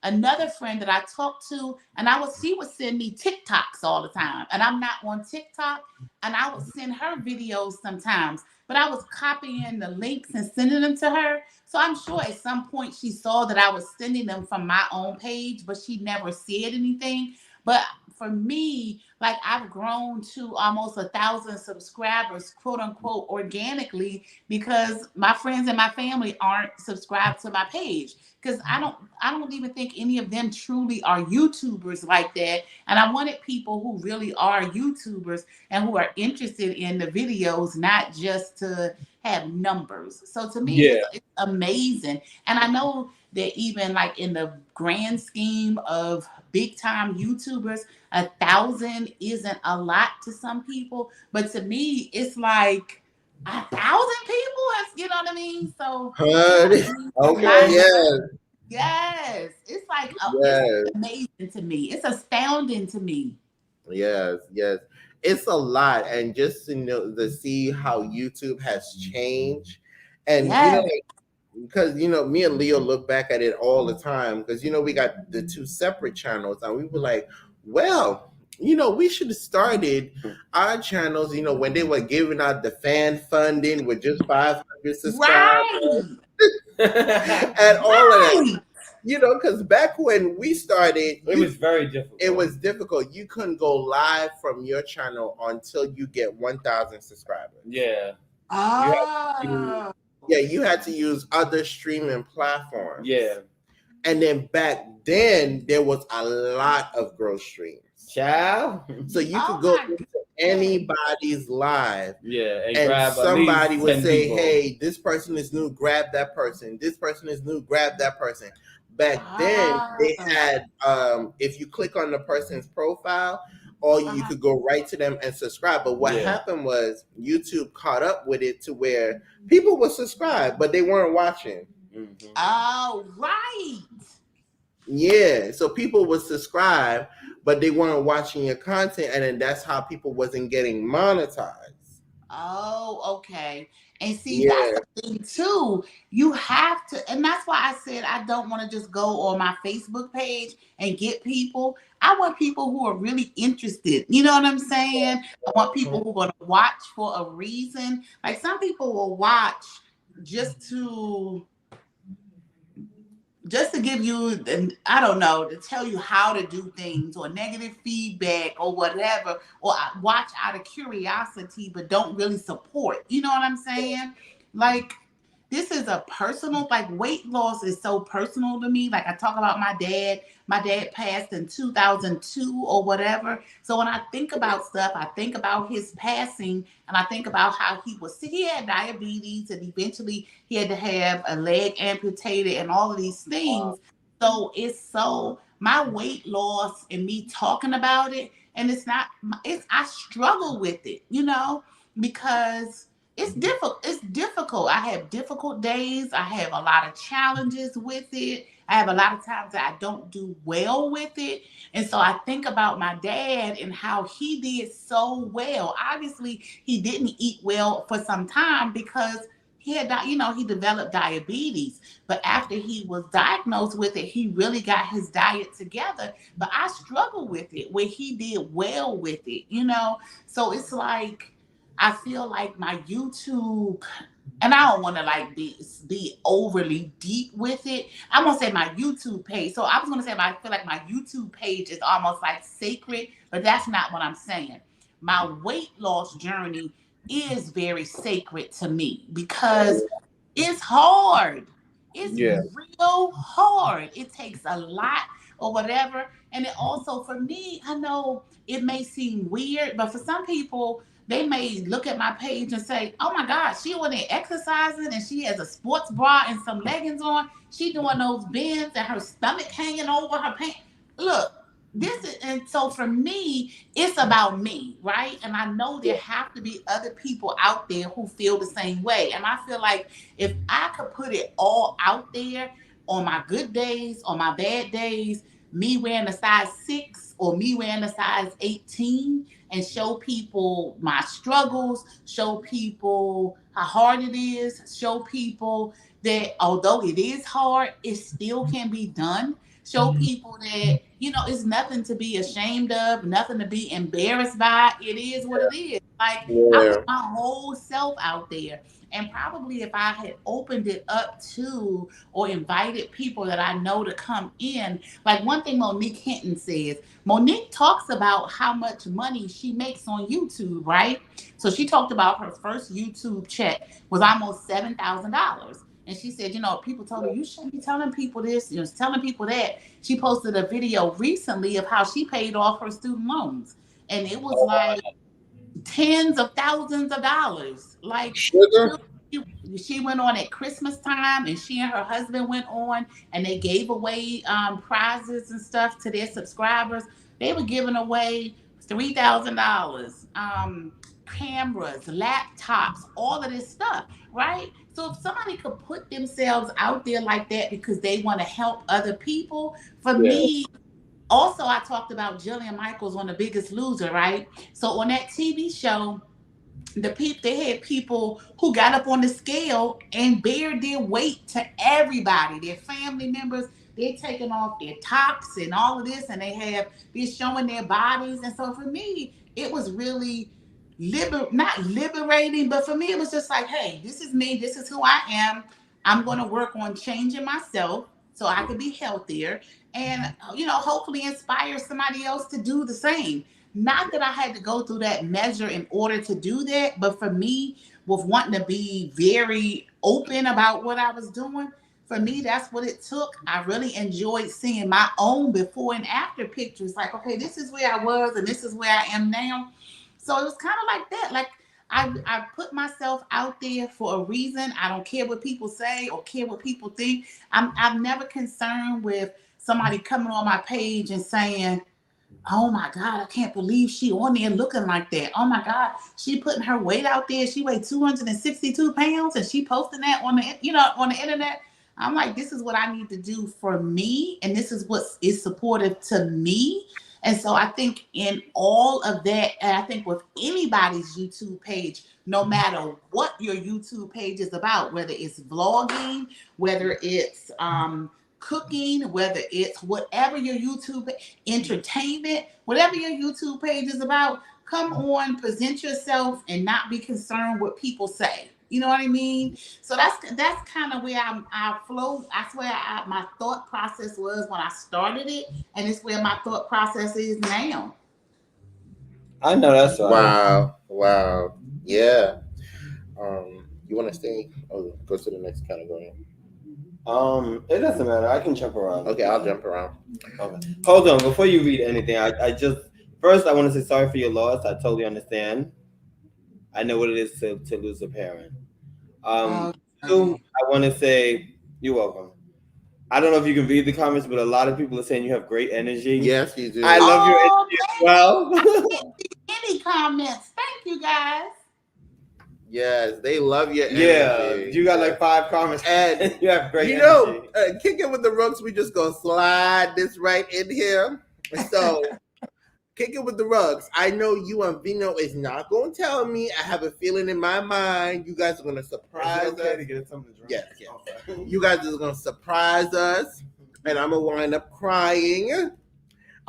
another friend that I talked to, and she would send me TikToks all the time. And I'm not on TikTok, and I would send her videos sometimes. But I was copying the links and sending them to her. So I'm sure at some point she saw that I was sending them from my own page, but she never said anything. But for me, like I've grown to almost 1,000 subscribers, quote unquote, organically, because my friends and my family aren't subscribed to my page. Because I don't even think any of them truly are YouTubers like that. And I wanted people who really are YouTubers and who are interested in the videos, not just to have numbers. So to me, it's amazing. And I know that even like in the grand scheme of big time YouTubers, 1,000 isn't a lot to some people, but to me, it's like 1,000 people. You know what I mean? So okay, yes, it's like it's amazing to me. It's astounding to me. Yes, it's a lot, and just to see how YouTube has changed, and because me and Leo look back at it all the time because we got the 2 separate channels, and we were like, well, we should have started our channels, when they were giving out the fan funding with just 500 subscribers, Right. and all of that. because back when we started, It was very difficult. It was difficult. You couldn't go live from your channel until you get 1,000 subscribers. Yeah. You had to use other streaming platforms. Yeah. And then back then, there was a lot of growth streams. Child. So you could go into anybody's live. Yeah. And grab somebody would say, people. hey, this person is new, grab that person. This person is new, grab that person. Back then, they had, if you click on the person's profile, or you could go right to them and subscribe. But what happened was YouTube caught up with it to where people would subscribe, but they weren't watching. Mm-hmm. Oh, right. Yeah, so people would subscribe, but they weren't watching your content, and then that's how people wasn't getting monetized. Oh, okay. And see, that's the thing too. You have to, and that's why I said I don't want to just go on my Facebook page and get people. I want people who are really interested. You know what I'm saying? I want people who are going to watch for a reason. Like some people will watch just to give you, I don't know, to tell you how to do things or negative feedback or whatever, or watch out of curiosity, but don't really support. You know what I'm saying? Like, this is a personal, like weight loss is so personal to me. Like I talk about my dad passed in 2002 or whatever. So when I think about stuff, I think about his passing and I think about how he had diabetes and eventually he had to have a leg amputated and all of these things. So my weight loss and me talking about it, and I struggle with it, because it's difficult. I have difficult days. I have a lot of challenges with it. I have a lot of times that I don't do well with it. And so I think about my dad and how he did so well. Obviously, he didn't eat well for some time because he had, he developed diabetes. But after he was diagnosed with it, he really got his diet together. But I struggle with it where he did well with it, So it's like, I feel like my YouTube, and I don't want to be overly deep with it. I'm gonna say my YouTube page. So I was gonna say I feel like my YouTube page is almost like sacred, but that's not what I'm saying. My weight loss journey is very sacred to me because it's hard. It's real hard. It takes a lot or whatever. And it also, for me, I know it may seem weird, but for some people, they may look at my page and say, oh my God, she on there exercising and she has a sports bra and some leggings on. She doing those bends and her stomach hanging over her pants. Look, and so for me, it's about me, right? And I know there have to be other people out there who feel the same way. And I feel like if I could put it all out there on my good days, on my bad days, me wearing a size 6 or me wearing a size 18, and show people my struggles, show people how hard it is, show people that although it is hard, it still can be done. Show people that, it's nothing to be ashamed of, nothing to be embarrassed by. It is what it is. Like, I put my whole self out there. And probably if I had opened it up to or invited people that I know to come in, like one thing Monique Hinton says, Monique talks about how much money she makes on YouTube, right? So she talked about her first YouTube check was almost $7,000. And she said, people told her, you shouldn't be telling people this, telling people that. She posted a video recently of how she paid off her student loans. And it was like tens of thousands of dollars. Like she went on at Christmas time and she and her husband went on and they gave away prizes and stuff to their subscribers. They were giving away $3,000, cameras, laptops, all of this stuff, right? So if somebody could put themselves out there like that because they want to help other people, for me, also I talked about Jillian Michaels on The Biggest Loser, right? So on that TV show, they had people who got up on the scale and bared their weight to everybody, their family members. They're taking off their tops and all of this, and they're showing their bodies. And so for me, it was really not liberating, but for me, it was just like, hey, this is me. This is who I am. I'm going to work on changing myself so I could be healthier and, hopefully inspire somebody else to do the same. Not that I had to go through that measure in order to do that, but for me, with wanting to be very open about what I was doing, for me, that's what it took. I really enjoyed seeing my own before and after pictures. Like, okay, this is where I was and this is where I am now. So it was kind of like that. Like I put myself out there for a reason. I don't care what people say or care what people think. I'm never concerned with somebody coming on my page and saying, oh my God, I can't believe she on there looking like that. Oh my God, she putting her weight out there. She weighed 262 pounds and she posting that on the internet. I'm like, this is what I need to do for me. And this is what is supportive to me. And so I think in all of that, and I think with anybody's YouTube page, no matter what your YouTube page is about, whether it's vlogging, whether it's cooking, whether it's whatever your YouTube entertainment, whatever your YouTube page is about, come on, present yourself and not be concerned what people say. You know what I mean? So that's kind of where I flow. That's where my thought process was when I started it, and it's where my thought process is now. I know that's right. Wow. Yeah. You want to stay? Oh, go to the next category. It doesn't matter. I can jump around. Okay, I'll jump around. Okay. Hold on. Before you read anything, I just first I want to say sorry for your loss. I totally understand. I know what it is to lose a parent. Two, I want to say you're welcome. I don't know if you can read the comments, but a lot of people are saying you have great energy. Yes, you do. I love your energy as well. I can't see any comments. Thank you, guys. Yes, they love your energy. Yeah, you got like 5 comments, and you have great energy. Kick it with the rugs. We just gonna slide this right in here. So, kick it with the rugs. I know you and Vino is not gonna tell me. I have a feeling in my mind you guys are gonna surprise us. To get something to drink? Yes. Okay. You guys are gonna surprise us, and I'm gonna wind up crying.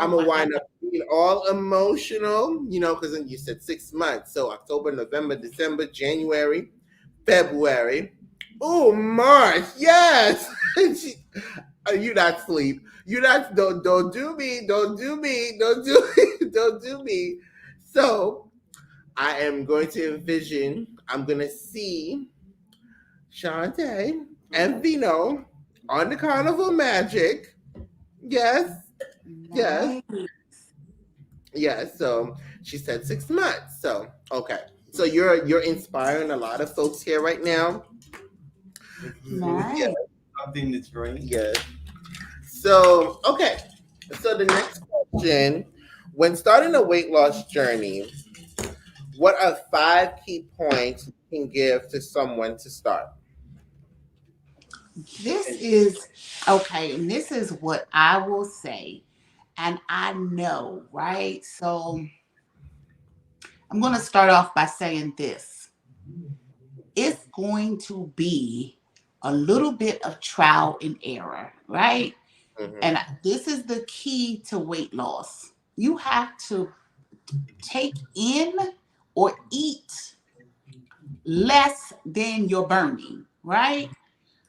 I'm gonna wind up being all emotional, because then you said 6 months. So October, November, December, January, February. Oh, March. Yes. You not sleep. You not don't do me. Don't do me. Don't do me. Don't do me. So I am going to envision. I'm gonna see Shantae and Vino on the Carnival Magic. Yes. Yes. Yes. So she said 6 months. So okay. So you're inspiring a lot of folks here right now. Nice. Yeah. Something to drink. Yes. So okay. So the next question: when starting a weight loss journey, what are 5 key points you can give to someone to start? This is okay, and this is what I will say. And I know, right? So I'm going to start off by saying this. It's going to be a little bit of trial and error, right? Mm-hmm. And this is the key to weight loss. You have to take in or eat less than you're burning, right?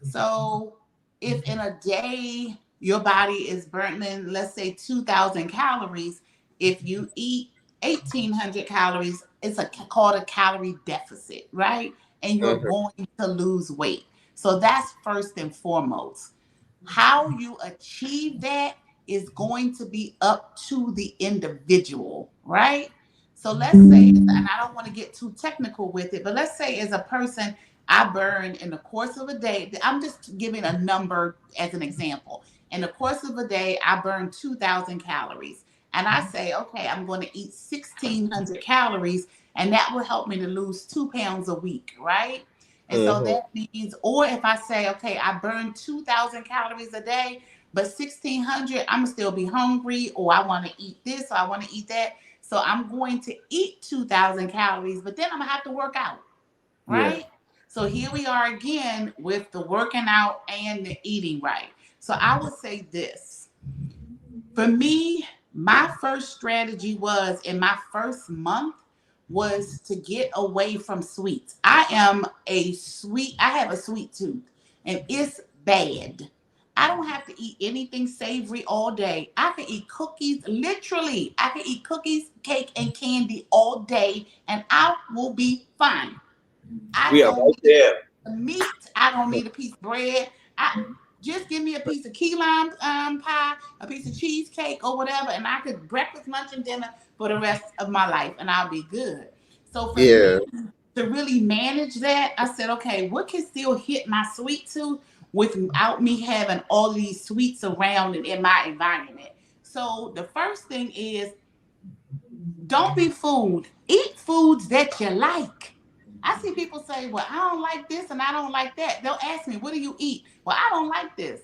So if in a day your body is burning, let's say 2,000 calories, if you eat 1,800 calories, it's called a calorie deficit, right? And you're going to lose weight. So that's first and foremost. How you achieve that is going to be up to the individual, right? So let's say, and I don't want to get too technical with it, but let's say as a person, I burn in the course of a day. I'm just giving a number as an example. In the course of a day, I burn 2,000 calories. And I say, okay, I'm going to eat 1,600 calories, and that will help me to lose 2 pounds a week, right? And so that means, or if I say, okay, I burn 2,000 calories a day, but 1,600, I'm going to still be hungry, or I want to eat this, or I want to eat that. So I'm going to eat 2,000 calories, but then I'm going to have to work out, right? Yeah. So here we are again with the working out and the eating right. So I would say this. For me, my first strategy was in my first month was to get away from sweets. I have a sweet tooth and it's bad. I don't have to eat anything savory all day. I can eat cookies, literally. I can eat cookies, cake, and candy all day, and I will be fine. I We are don't right need there. meat. I don't need a piece of bread. I just give me a piece of key lime pie, a piece of cheesecake, or whatever, and I could breakfast, lunch, and dinner for the rest of my life, and I'll be good. So for Yeah. me to really manage that, I said, okay, what can still hit my sweet tooth without me having all these sweets around and in my environment? So the first thing is, don't be fooled. Eat foods that you like. I see people say, well, I don't like this and I don't like that. They'll ask me, what do you eat? Well, I don't like this.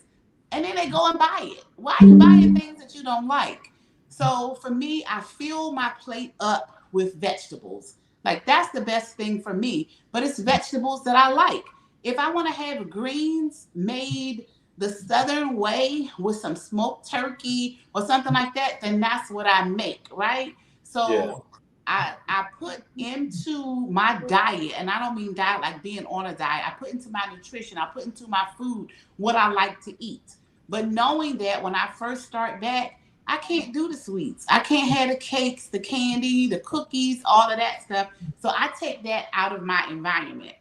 And then they go and buy it. Why are you buying things that you don't like? So for me, I fill my plate up with vegetables. Like that's the best thing for me. But it's vegetables that I like. If I want to have greens made the southern way with some smoked turkey or something like that, then that's what I make, right? Yeah. So I put into my diet, and I don't mean diet like being on a diet. I put into my nutrition, I put into my food what I like to eat. But knowing that when I first start back, I can't do the sweets. I can't have the cakes, the candy, the cookies, all of that stuff. So I take that out of my environment.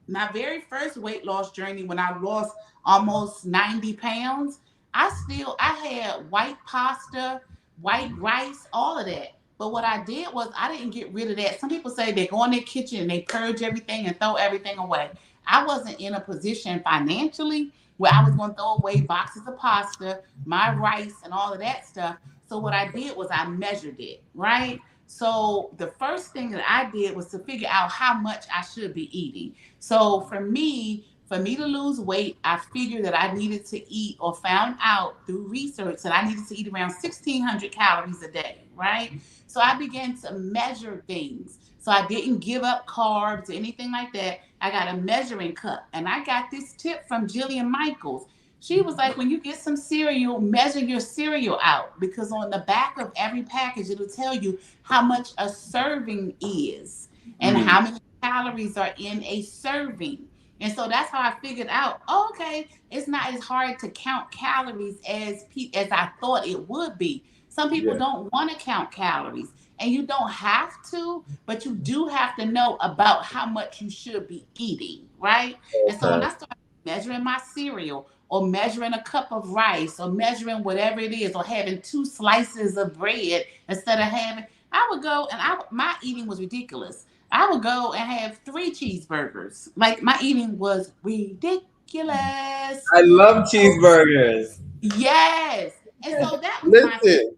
My very first weight loss journey, when I lost almost 90 pounds, I had white pasta, white rice, all of that. But what I did was I didn't get rid of that. Some people say they go in their kitchen and they purge everything and throw everything away. I wasn't in a position financially where I was going to throw away boxes of pasta, my rice, and all of that stuff. So what I did was I measured it, right? So the first thing that I did was to figure out how much I should be eating. So for me to lose weight, I figured that I needed to eat, or found out through research that I needed to eat around 1,600 calories a day, right? So I began to measure things. So I didn't give up carbs or anything like that. I got a measuring cup, and I got this tip from Jillian Michaels. She was like, when you get some cereal, measure your cereal out, because on the back of every package, it'll tell you how much a serving is and how many calories are in a serving. And so that's how I figured out, oh, okay, it's not as hard to count calories as I thought it would be. Some people Yeah. don't want to count calories, and you don't have to, but you do have to know about how much you should be eating, right? And so when Okay. I started measuring my cereal, or measuring a cup of rice, or measuring whatever it is, or having two slices of bread instead of having, I would go and my eating was ridiculous. I would go and have three cheeseburgers. Like my eating was ridiculous. I love cheeseburgers. Yes. And so that was my thing. Listen.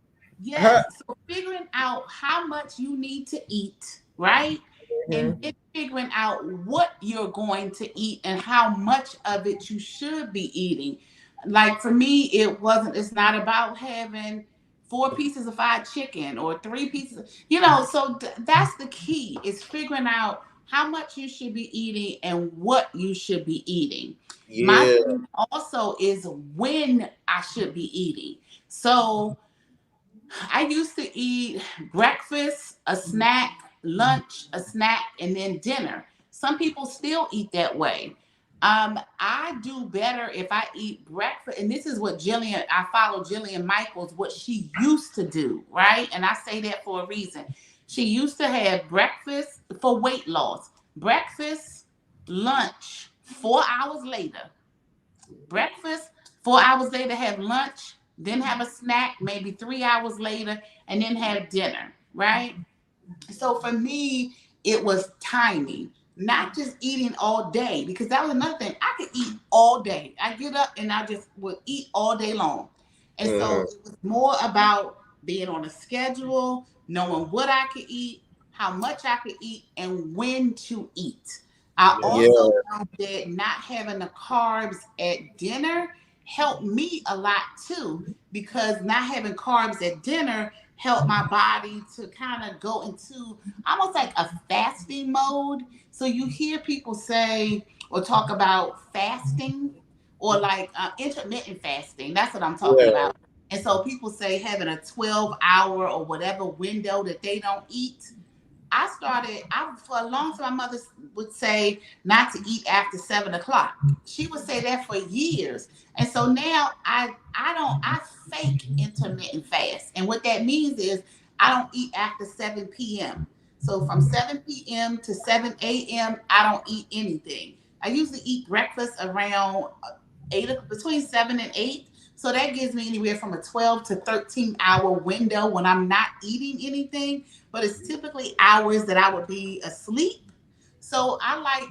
Huh? Yes. So figuring out how much you need to eat, right? And Mhm. then figuring out what you're going to eat and how much of it you should be eating. Like for me, it's not about having four pieces of fried chicken or three pieces, so that's the key, is figuring out how much you should be eating and what you should be eating. My Yeah. thing also is when I should be eating. So I used to eat breakfast, a snack, lunch, a snack, and then dinner. Some people still eat that way. I do better if I eat breakfast, and this is what I follow Jillian Michaels, what she used to do, right? And I say that for a reason. She used to have breakfast for weight loss, breakfast, lunch, 4 hours later, breakfast, 4 hours later, have lunch, then have a snack, maybe 3 hours later, and then have dinner, right? So for me, it was timing, not just eating all day, because that was another thing. I could eat all day. I get up and I just would eat all day long. And so Mhm. it was more about being on a schedule, knowing what I could eat, how much I could eat, and when to eat. I Yeah. Yeah. also found that not having the carbs at dinner helped me a lot too, because not having carbs at dinner helped my body to kind of go into almost like a fasting mode. So you hear people say or talk about fasting, or like intermittent fasting. That's what I'm talking Yeah. about. And so people say having a 12-hour or whatever window that they don't eat. For a long time, my mother would say not to eat after 7 o'clock. She would say that for years. And so now I fake intermittent fast. And what that means is I don't eat after 7 p.m. So from 7 p.m. to 7 a.m., I don't eat anything. I usually eat breakfast around between 7 and 8. So that gives me anywhere from a 12 to 13 hour window when I'm not eating anything, but it's typically hours that I would be asleep. So I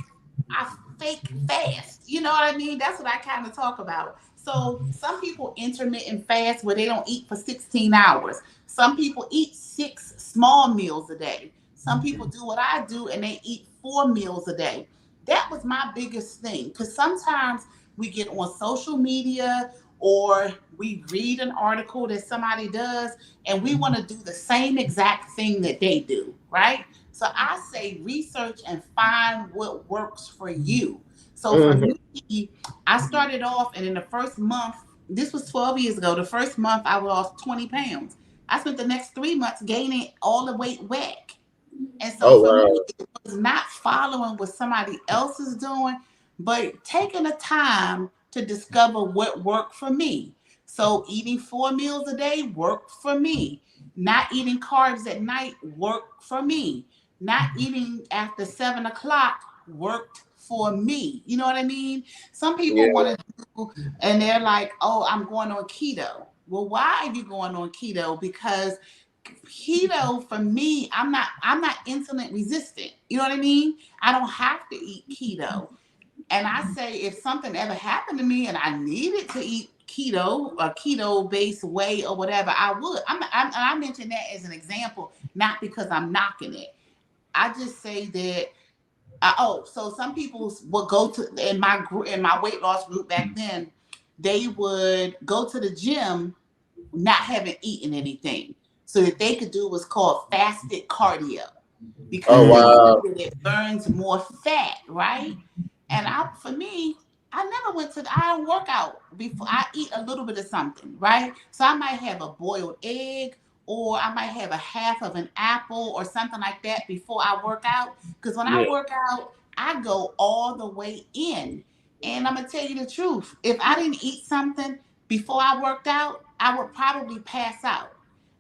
fake fast. You know what I mean? That's what I kind of talk about. So some people intermittent fast where they don't eat for 16 hours. Some people eat 6 small meals a day. Some people do what I do and they eat 4 meals a day. That was my biggest thing because sometimes we get on social media or we read an article that somebody does and we want to do the same exact thing that they do, right? So I say research and find what works for you. So for Mhm. me, I started off and in the first month, this was 12 years ago, the first month I lost 20 pounds. I spent the next 3 months gaining all the weight back. And so Oh for me, wow. it was not following what somebody else is doing, but taking the time to discover what worked for me. So eating 4 meals a day worked for me. Not eating carbs at night worked for me. Not eating after 7 o'clock worked for me. You know what I mean? Some people Yeah. want to do, and they're like, oh, I'm going on keto. Well, why are you going on keto? Because keto for me, I'm not insulin resistant. You know what I mean? I don't have to eat keto. And I say if something ever happened to me and I needed to eat keto, a keto based way or whatever, I would. I mention that as an example, not because I'm knocking it. I just say that. So some people would go to in my weight loss group back then. They would go to the gym not having eaten anything. So that they could do what's called fasted cardio Oh because they see wow. that it burns more fat, right? And for me, I never went to I don't work out before I eat a little bit of something, right? So I might have a boiled egg or I might have a half of an apple or something like that before I work out. Because when I Yeah. work out, I go all the way in. And I'm gonna tell you the truth. If I didn't eat something before I worked out, I would probably pass out.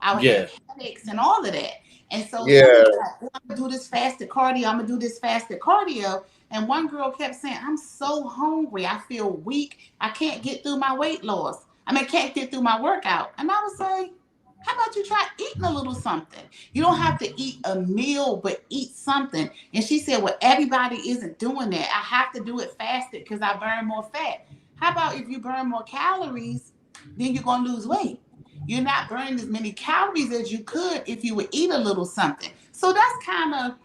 I would Yeah. have headaches and all of that. And so some Yeah. people are like, oh, I'm gonna do this fasted cardio. I'm gonna do this fasted cardio. And one girl kept saying, I'm so hungry. I feel weak. I can't get through my weight loss. I can't get through my workout. And I was like, how about you try eating a little something? You don't have to eat a meal, but eat something. And she said, well, everybody isn't doing that. I have to do it fasted because I burn more fat. How about if you burn more calories, then you're going to lose weight? You're not burning as many calories as you could if you would eat a little something. So that's kind of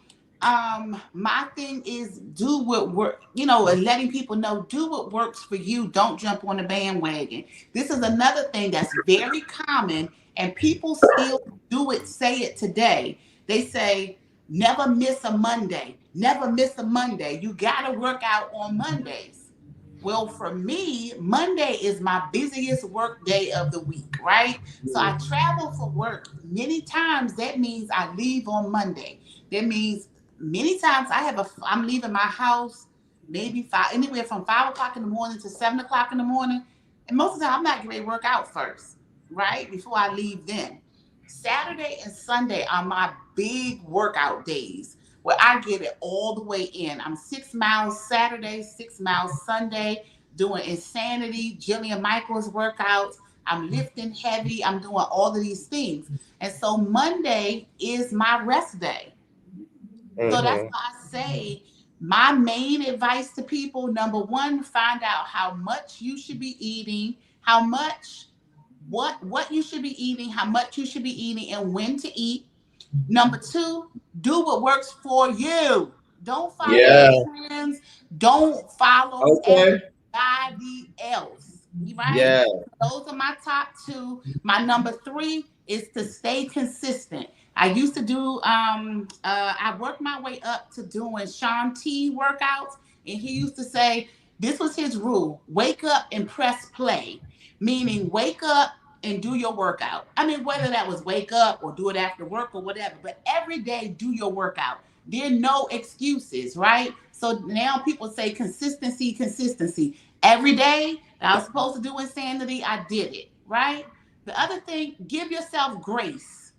my thing is do what work, and letting people know do what works for you. Don't jump on the bandwagon. This is another thing that's very common and people still do it, say it today. They say never miss a Monday. Never miss a Monday. You got to work out on Mondays. Well, for me, Monday is my busiest work day of the week, right? So I travel for work many times. That means I leave on Monday. That means many times I'm leaving my house maybe anywhere from 5 o'clock in the morning to 7 o'clock in the morning. And most of the time I'm not getting ready to work out first, right? Before I leave then. Saturday and Sunday are my big workout days where I get it all the way in. I'm 6 miles Saturday, 6 miles Sunday, doing insanity, Jillian Michaels workouts. I'm lifting heavy. I'm doing all of these things. And so Monday is my rest day. So that's Mhm. why I say my main advice to people, number one, find out how much you should be eating, how much what you should be eating, how much you should be eating, and when to eat. Number two, do what works for you. Don't follow the Yeah. trends. Don't follow Okay. everybody else. Right? Yeah. Those are my top two. My number three is to stay consistent. I used to do I worked my way up to doing Sean T workouts, and he used to say this was his rule: wake up and press play. Meaning wake up and do your workout. I mean, whether that was wake up or do it after work or whatever, but every day do your workout. There are no excuses, right? So now people say consistency, consistency. Every day that I was supposed to do insanity, I did it, right? The other thing, give yourself grace.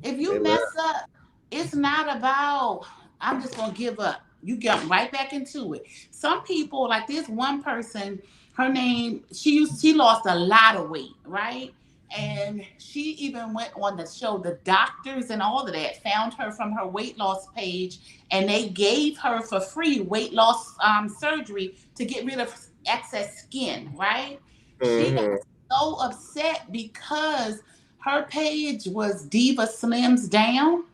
If you Amen. mess up, it's not about, I'm just going to give up. You get right back into it. Some people, like this one person, her name, she lost a lot of weight, right? And she even went on the show. The doctors and all of that found her from her weight loss page, and they gave her for free weight loss surgery to get rid of excess skin, right? She got Mm-hmm. so upset because her page was Diva Slims Down,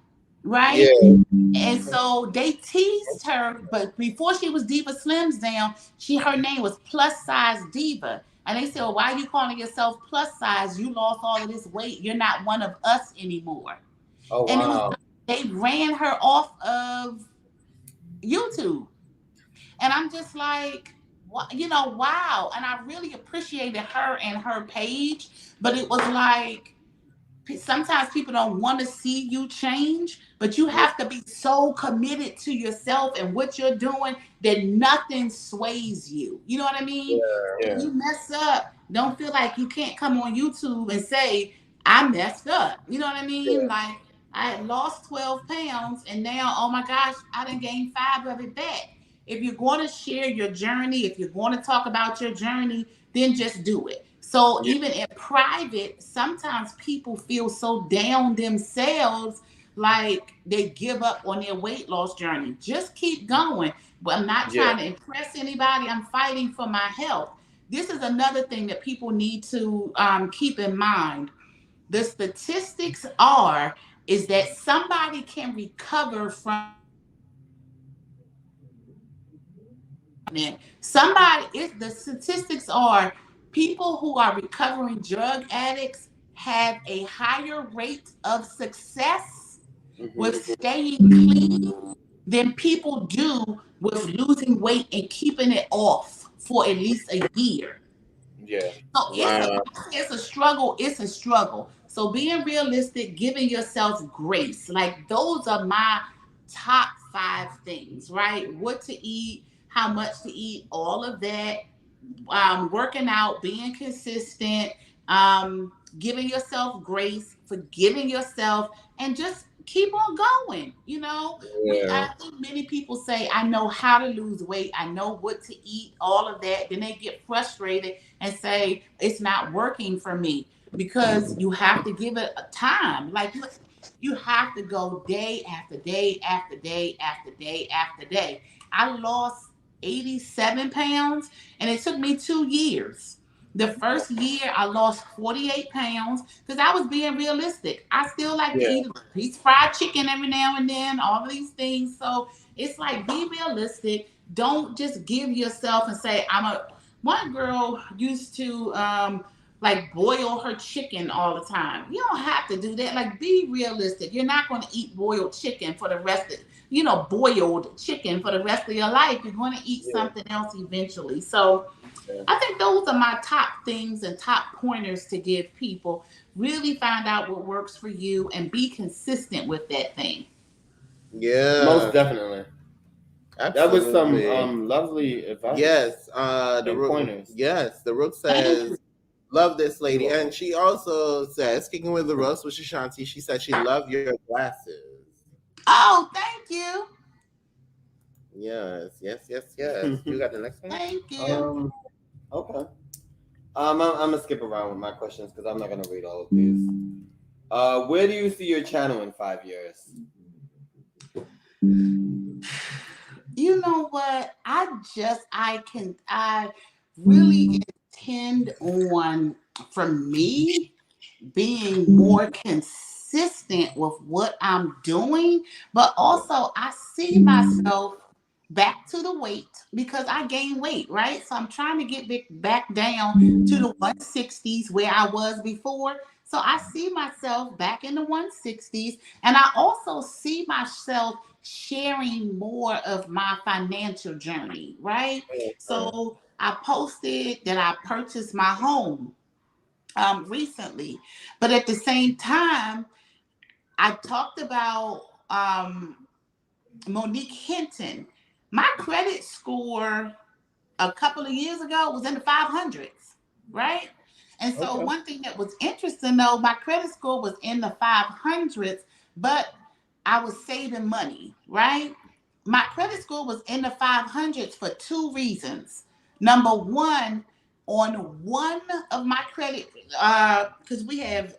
right? Yeah. And so they teased her, but before she was Diva Slims Down, her name was Plus Size Diva. And they said, well, why are you calling yourself plus size? You lost all of this weight. You're not one of us anymore. Oh And it was, wow. they ran her off of YouTube. And I'm just like, wow. And I really appreciated her and her page, but it was like, sometimes people don't want to see you change, but you have to be so committed to yourself and what you're doing that nothing sways you. You know what I mean? Yeah. If you mess up, don't feel like you can't come on YouTube and say, I messed up. You know what I mean? Like, I had lost 12 pounds and now, oh my gosh, I done gained 5 of it back. If you're going to share your journey, if you're going to talk about your journey, then just do it. So Yeah. even in private, sometimes people feel so down themselves, like they give up on their weight loss journey. Just keep going. But I'm not Yeah. trying to impress anybody. I'm fighting for my health. This is another thing that people need to keep in mind. The statistics are is that somebody can recover from it. Somebody, the statistics are people who are recovering drug addicts have a higher rate of success Mm-hmm. with staying clean than people do with losing weight and keeping it off for at least a year. Yeah. So Wow. it's a struggle. It's a struggle. So being realistic, giving yourself grace, like those are my top 5 things, right? What to eat, how much to eat, all of that. Working out, being consistent, giving yourself grace, forgiving yourself, and just keep on going. Yeah. I think many people say, I know how to lose weight, I know what to eat, all of that. Then they get frustrated and say, it's not working for me because you have to give it a time. Like, you have to go day after day after day after day after day. I lost 87 pounds and it took me 2 years. The first year I lost 48 pounds because I was being realistic. I still like to Yeah. eat a piece of fried chicken every now and then, all of these things. So it's like, be realistic. Don't just give yourself and say, one girl used to like boil her chicken all the time. You don't have to do that. Like, be realistic. You're not going to eat boiled chicken for the rest of, boiled chicken for the rest of your life. You're going to eat something else eventually. So Yeah. I think those are my top things and top pointers to give people. Really find out what works for you and be consistent with that thing. Yeah. Most definitely. That was some Absolutely. lovely advice. Yes. The And Rook. pointers. Yes. The Rook Thank says, you. love this lady. You're welcome. And she also says, kicking with the roast with Shanti, she said she loved your glasses. Oh, thank you. Yes. Yes. Yes. Yes. You got the next one? Thank you. Okay. I'm gonna skip around with my questions because I'm not gonna read all of these. Where do you see your channel in 5 years? You know what? I really intend on, for me, being more consistent with what I'm doing, but also I see myself back to the weight because I gained weight, right? So I'm trying to get back down to the 160s where I was before. So I see myself back in the 160s, and I also see myself sharing more of my financial journey, right? So I posted that I purchased my home. recently. But at the same time, I talked about Monique Hinton. My credit score a couple of years ago was in the 500s, right? And so Okay. one thing that was interesting though, my credit score was in the 500s, but I was saving money, right? My credit score was in the 500s for two reasons. Number one, on one of my credit, because we have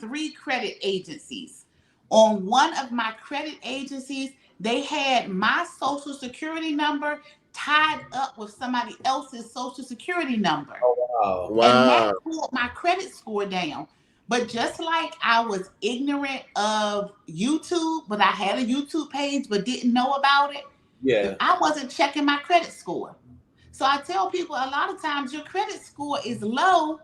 three credit agencies. On one of my credit agencies, they had my social security number tied up with somebody else's social security number. Oh, wow. And that Wow. pulled my credit score down. But just like I was ignorant of YouTube, but I had a YouTube page but didn't know about it, Yeah. I wasn't checking my credit score. So I tell people a lot of times your credit score is low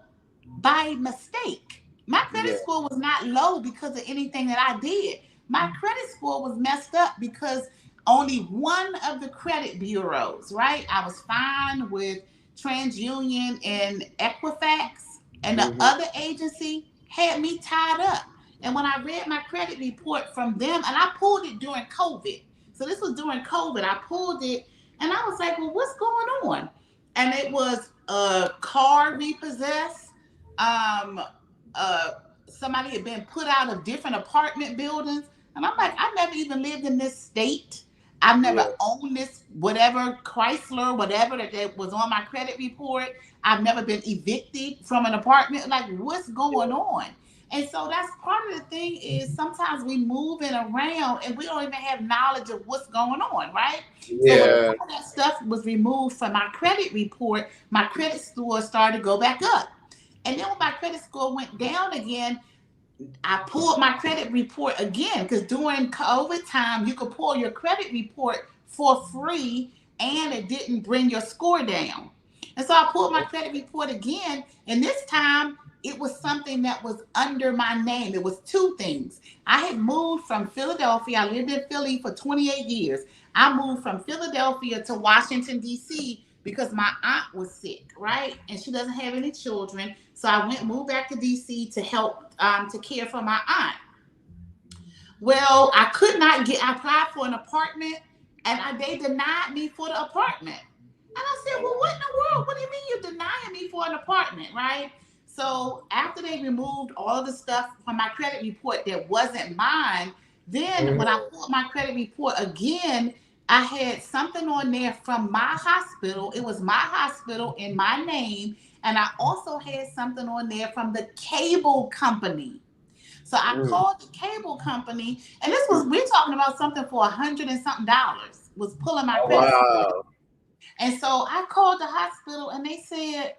by mistake. My Yeah. credit score was not low because of anything that I did. My credit score was messed up because only one of the credit bureaus, right? I was fine with TransUnion and Equifax, and the Hmm. other agency had me tied up. And when I read my credit report from them, and I pulled it during COVID. So this was during COVID. I pulled it and I was like, well, what's going on? And it was a car repossessed, um uh somebody had been put out of different apartment buildings, and I'm like, I never even lived in this state. I've never Yeah. owned this whatever Chrysler whatever that was on my credit report. I've never been evicted from an apartment. Like, what's going on? And so that's part of the thing is sometimes we moving around and we don't even have knowledge of what's going on, right? So when Yeah. Yeah. all that stuff was removed from my credit report, my credit score started to go back up. And then when my credit score went down again, I pulled my credit report again because during COVID time, you could pull your credit report for free and it didn't bring your score down. And so I pulled my credit report again, and this time it was something that was under my name. It was two things. I had moved from Philadelphia. I lived in Philly for 28 years. I moved from Philadelphia to Washington, D.C. because my aunt was sick, right? And she doesn't have any children. So I moved back to DC to help to care for my aunt. Well, I could not get. I applied for an apartment, and they denied me for the apartment. And I said, "Well, what in the world? What do you mean you're denying me for an apartment, right?" So after they removed all the stuff from my credit report that wasn't mine, then when I Hmm. pulled my credit report again, I had something on there from my hospital. It was my hospital in my name, and I also had something on there from the cable company. So I Mm. called the cable company, and this was we're talking about something for $100 and something was pulling my Oh, credit wow. score. Wow. And so I called the hospital, and they said,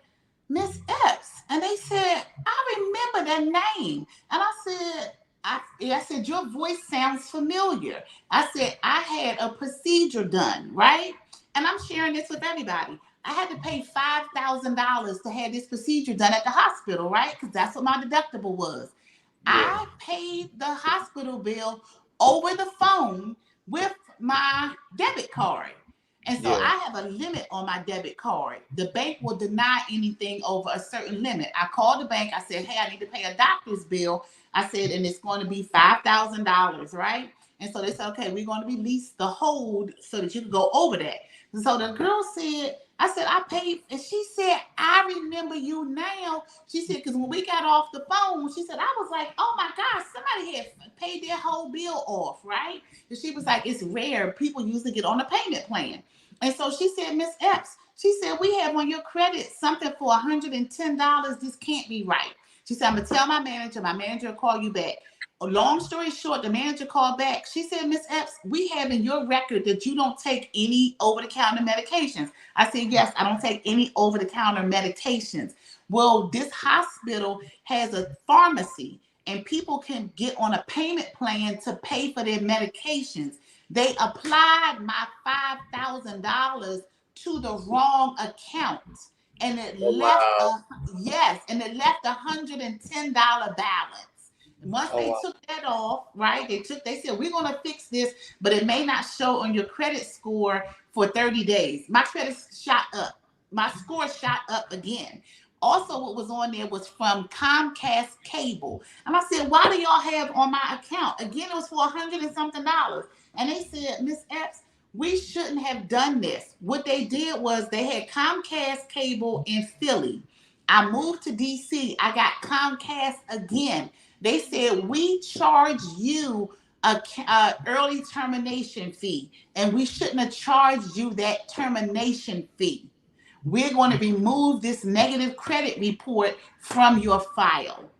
Miss Epps, and they said, I remember that name, and I said your voice sounds familiar. I said I had a procedure done, right, and I'm sharing this with everybody. I had to pay $5,000 to have this procedure done at the hospital, right? Because that's what my deductible was. Yeah. I paid the hospital bill over the phone with my debit card. And so Yeah. I have a limit on my debit card. The bank will deny anything over a certain limit. I called the bank. I said, hey, I need to pay a doctor's bill. I said, and it's going to be $5,000, right? And so they said, okay, we're going to release the hold so that you can go over that. And so the girl said, I said, I paid. And she said, I remember you now. She said, because when we got off the phone, she said, I was like, oh my gosh, somebody had paid their whole bill off, right? And she was like, it's rare. People usually get on a payment plan. And so she said, Miss Epps, she said, we have on your credit something for $110. This can't be right. She said, I'm going to tell my manager. My manager will call you back. Long story short, the manager called back. She said, Miss Epps, we have in your record that you don't take any over-the-counter medications. I said, yes, I don't take any over-the-counter medications. Well, this hospital has a pharmacy, and people can get on a payment plan to pay for their medications. They applied my $5,000 to the wrong account, and it Oh, left wow. yes, and it left $110 balance. Once Oh, they wow. took that off, right? They said, we're gonna fix this, but it may not show on your credit score for 30 days. My credit shot up. My score shot up again. Also, what was on there was from Comcast Cable. And I said, why do y'all have on my account? Again, it was for $100 and something. And they said, Miss Epps, we shouldn't have done this. What they did was they had Comcast Cable in Philly. I moved to DC. I got Comcast again. They said, we charge you a early termination fee, and we shouldn't have charged you that termination fee. We're going to remove this negative credit report from your file.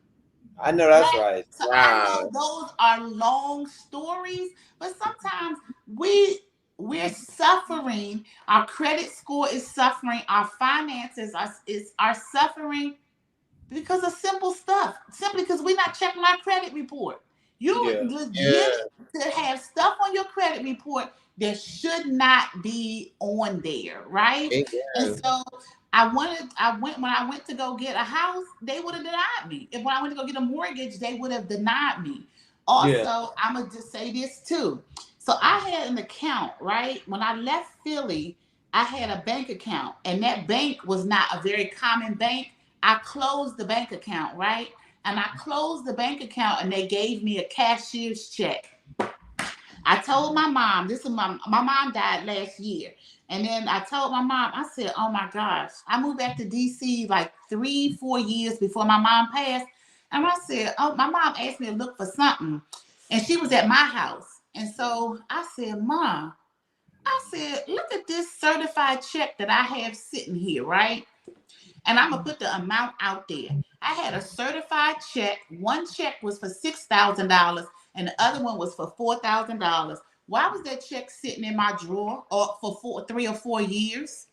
I know that's right. So Wow. I know those are long stories, but sometimes we're suffering. Our credit score is suffering. Our finances are suffering because of simple stuff. Simply because we're not checking our credit report. You legit to have stuff on your credit report that should not be on there, right? And so when I went to go get a house, they would have denied me. If when I went to go get a mortgage, they would have denied me. Also, I'm gonna just say this too. So I had an account, right? When I left Philly, I had a bank account, and that bank was not a very common bank. I closed the bank account, right? And I closed the bank account, and they gave me a cashier's check. I told my mom, this is my mom died last year. And then I told my mom, I said, oh my gosh, I moved back to DC like 3-4 years before my mom passed. And I said, oh, my mom asked me to look for something. And she was at my house. And so I said, Mom, I said, look at this certified check that I have sitting here, right? And I'm going to put the amount out there. I had a certified check. One check was for $6,000 and the other one was for $4,000. Why was that check sitting in my drawer for 3 or 4 years?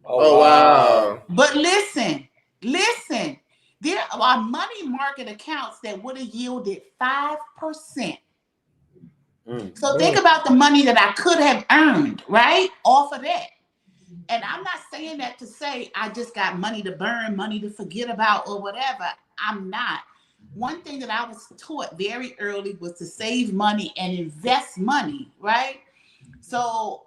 Oh, wow. But listen, there are money market accounts that would have yielded 5%. So think about the money that I could have earned, right, off of that. And I'm not saying that to say I just got money to burn, money to forget about or whatever. I'm not. One thing that I was taught very early was to save money and invest money, right? So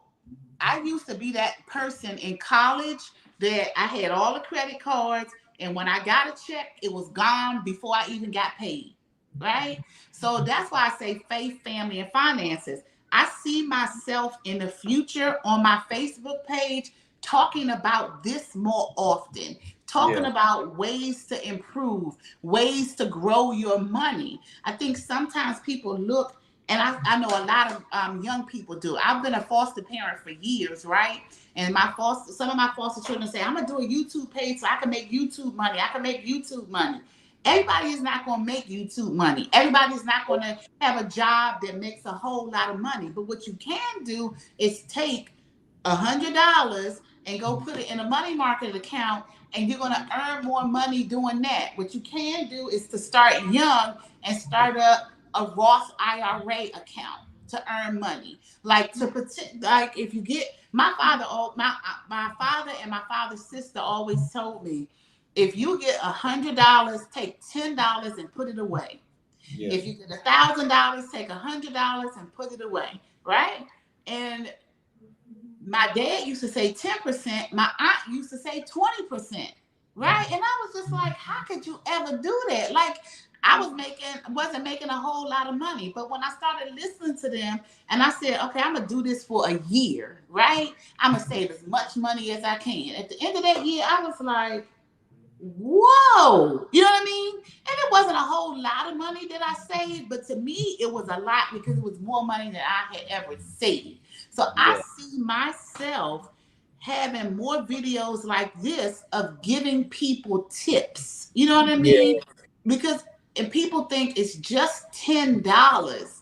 I used to be that person in college that I had all the credit cards, and when I got a check, it was gone before I even got paid, right? So that's why I say faith, family, and finances. I see myself in the future on my Facebook page talking about this more often, talking about ways to improve, ways to grow your money. I think sometimes people look, and I know a lot of young people do. I've been a foster parent for years, right? And some of my foster children say, I'm gonna do a YouTube page so I can make YouTube money. I can make YouTube money. Everybody is not going to make YouTube money. Everybody's not going to have a job that makes a whole lot of money. But what you can do is take $100 and go put it in a money market account, and you're going to earn more money doing that. What you can do is to start young and start a Roth IRA account to earn money. Like if you get my father and my father's sister always told me, if you get $100, take $10 and put it away. Yeah. If you get $1,000, take $100 and put it away, right? And my dad used to say 10%. My aunt used to say 20%, right? And I was just like, how could you ever do that? Like, I wasn't making a whole lot of money. But when I started listening to them and I said, okay, I'm going to do this for a year, right? I'm going to save as much money as I can. At the end of that year, I was like, whoa, you know what I mean? And it wasn't a whole lot of money that I saved, but to me, it was a lot because it was more money than I had ever saved. So I see myself having more videos like this of giving people tips. You know what I mean? Yeah. Because and people think it's just $10,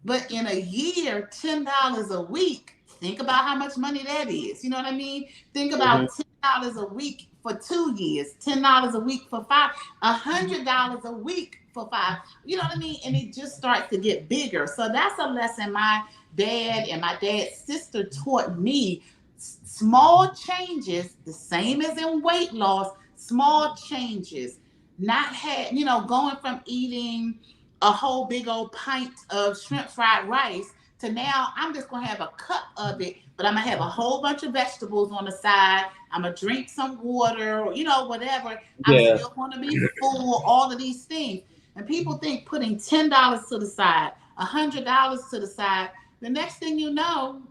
but in a year, $10 a week, think about how much money that is. You know what I mean? Think about $10 a week for 2 years, $10 a week for 5, $100 a week for 5. You know what I mean? And it just starts to get bigger. So that's a lesson my dad and my dad's sister taught me. Small changes, the same as in weight loss, small changes. Going from eating a whole big old pint of shrimp fried rice to now I'm just gonna have a cup of it, but I'm gonna have a whole bunch of vegetables on the side. I'm gonna drink some water, or, whatever. I'm Yeah. still gonna be full, all of these things. And people think putting $10 to the side, $100 to the side, the next thing you know,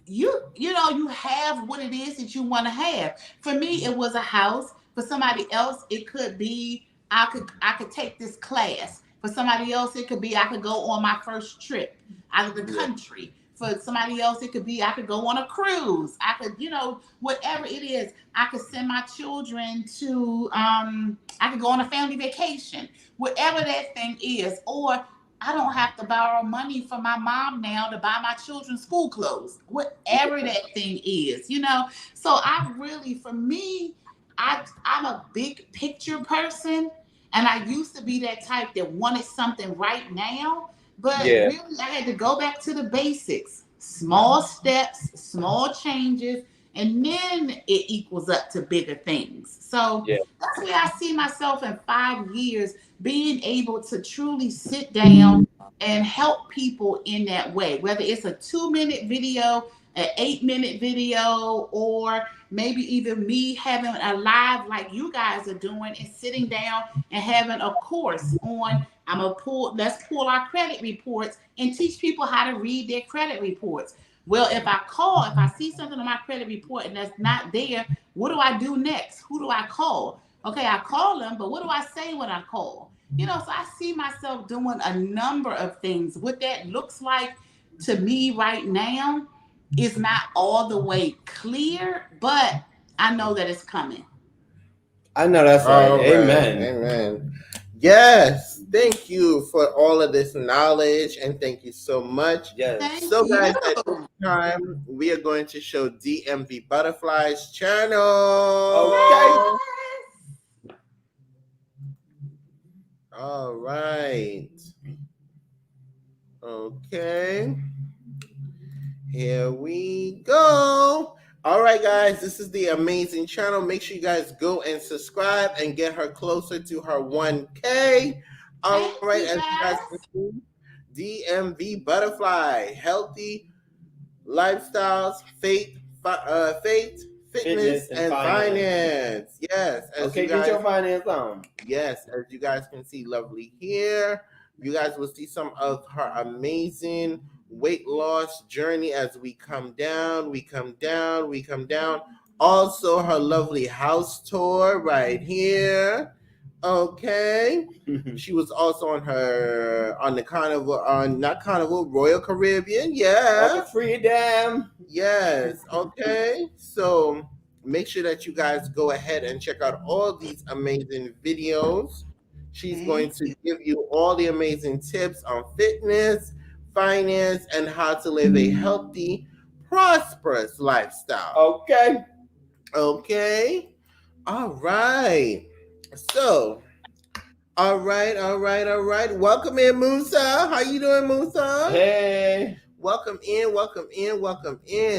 you have what it is that you want to have. For me, it was a house. For somebody else, it could be I could take this class. For somebody else, it could be I could go on my first trip out of the Yeah. country. For somebody else, it could be I could go on a cruise. I could, whatever it is, I could send my children to I could go on a family vacation. Whatever that thing is, or I don't have to borrow money from my mom now to buy my children's school clothes, whatever that thing is. So I really, for me, I'm a big picture person, and I used to be that type that wanted something right now. But Yeah. really, I had to go back to the basics, small steps, small changes, and then it equals up to bigger things. So Yeah. that's where I see myself in 5 years being able to truly sit down and help people in that way, whether it's a 2-minute video, an 8-minute video, or maybe even me having a live like you guys are doing and sitting down and having a course on let's pull our credit reports and teach people how to read their credit reports. Well, if I see something on my credit report and that's not there, what do I do next? Who do I call? Okay, I call them, but what do I say when I call? So I see myself doing a number of things. What that looks like to me right now is not all the way clear, but I know that it's coming. I know that's right. All right. Amen. Amen. Yes. Thank you for all of this knowledge, and thank you so much. Yes. Thank So, guys, you. at this time, we are going to show DMV Butterfly's channel. Okay. All right. Okay. Here we go. All right, guys, this is the amazing channel. Make sure you guys go and subscribe and get her closer to her 1K. All Thank right, you, as you guys guys. can see, DMV Butterfly, healthy lifestyles, faith, fitness, and finance. Yes. Okay, get your finance on. Yes, as you guys can see, lovely here. You guys will see some of her amazing weight loss journey as we come down. Also, her lovely house tour right here. Okay. She was also on the Carnival, not Carnival, Royal Caribbean. Yeah. Freedom. Yes. Okay. So make sure that you guys go ahead and check out all these amazing videos. She's going to give you all the amazing tips on fitness, finance, and how to live a healthy, prosperous lifestyle. Okay. Okay. All right. So, all right. Welcome in, Musa. How you doing, Musa? Hey. Welcome in.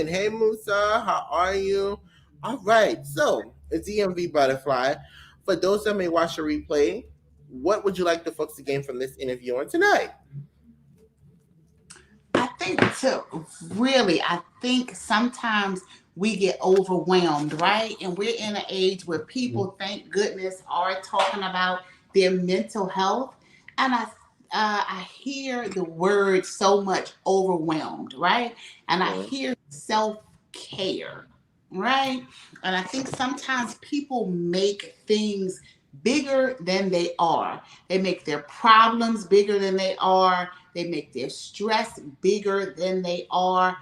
Hey, Musa, how are you? All right. So, it's DMV Butterfly. For those that may watch the replay, what would you like the folks to gain from this interview on tonight? I think sometimes we get overwhelmed, right? And we're in an age where people, thank goodness, are talking about their mental health. And I hear the word so much, overwhelmed, right? And I hear self-care, right? And I think sometimes people make things bigger than they are. They make their problems bigger than they are. They make their stress bigger than they are.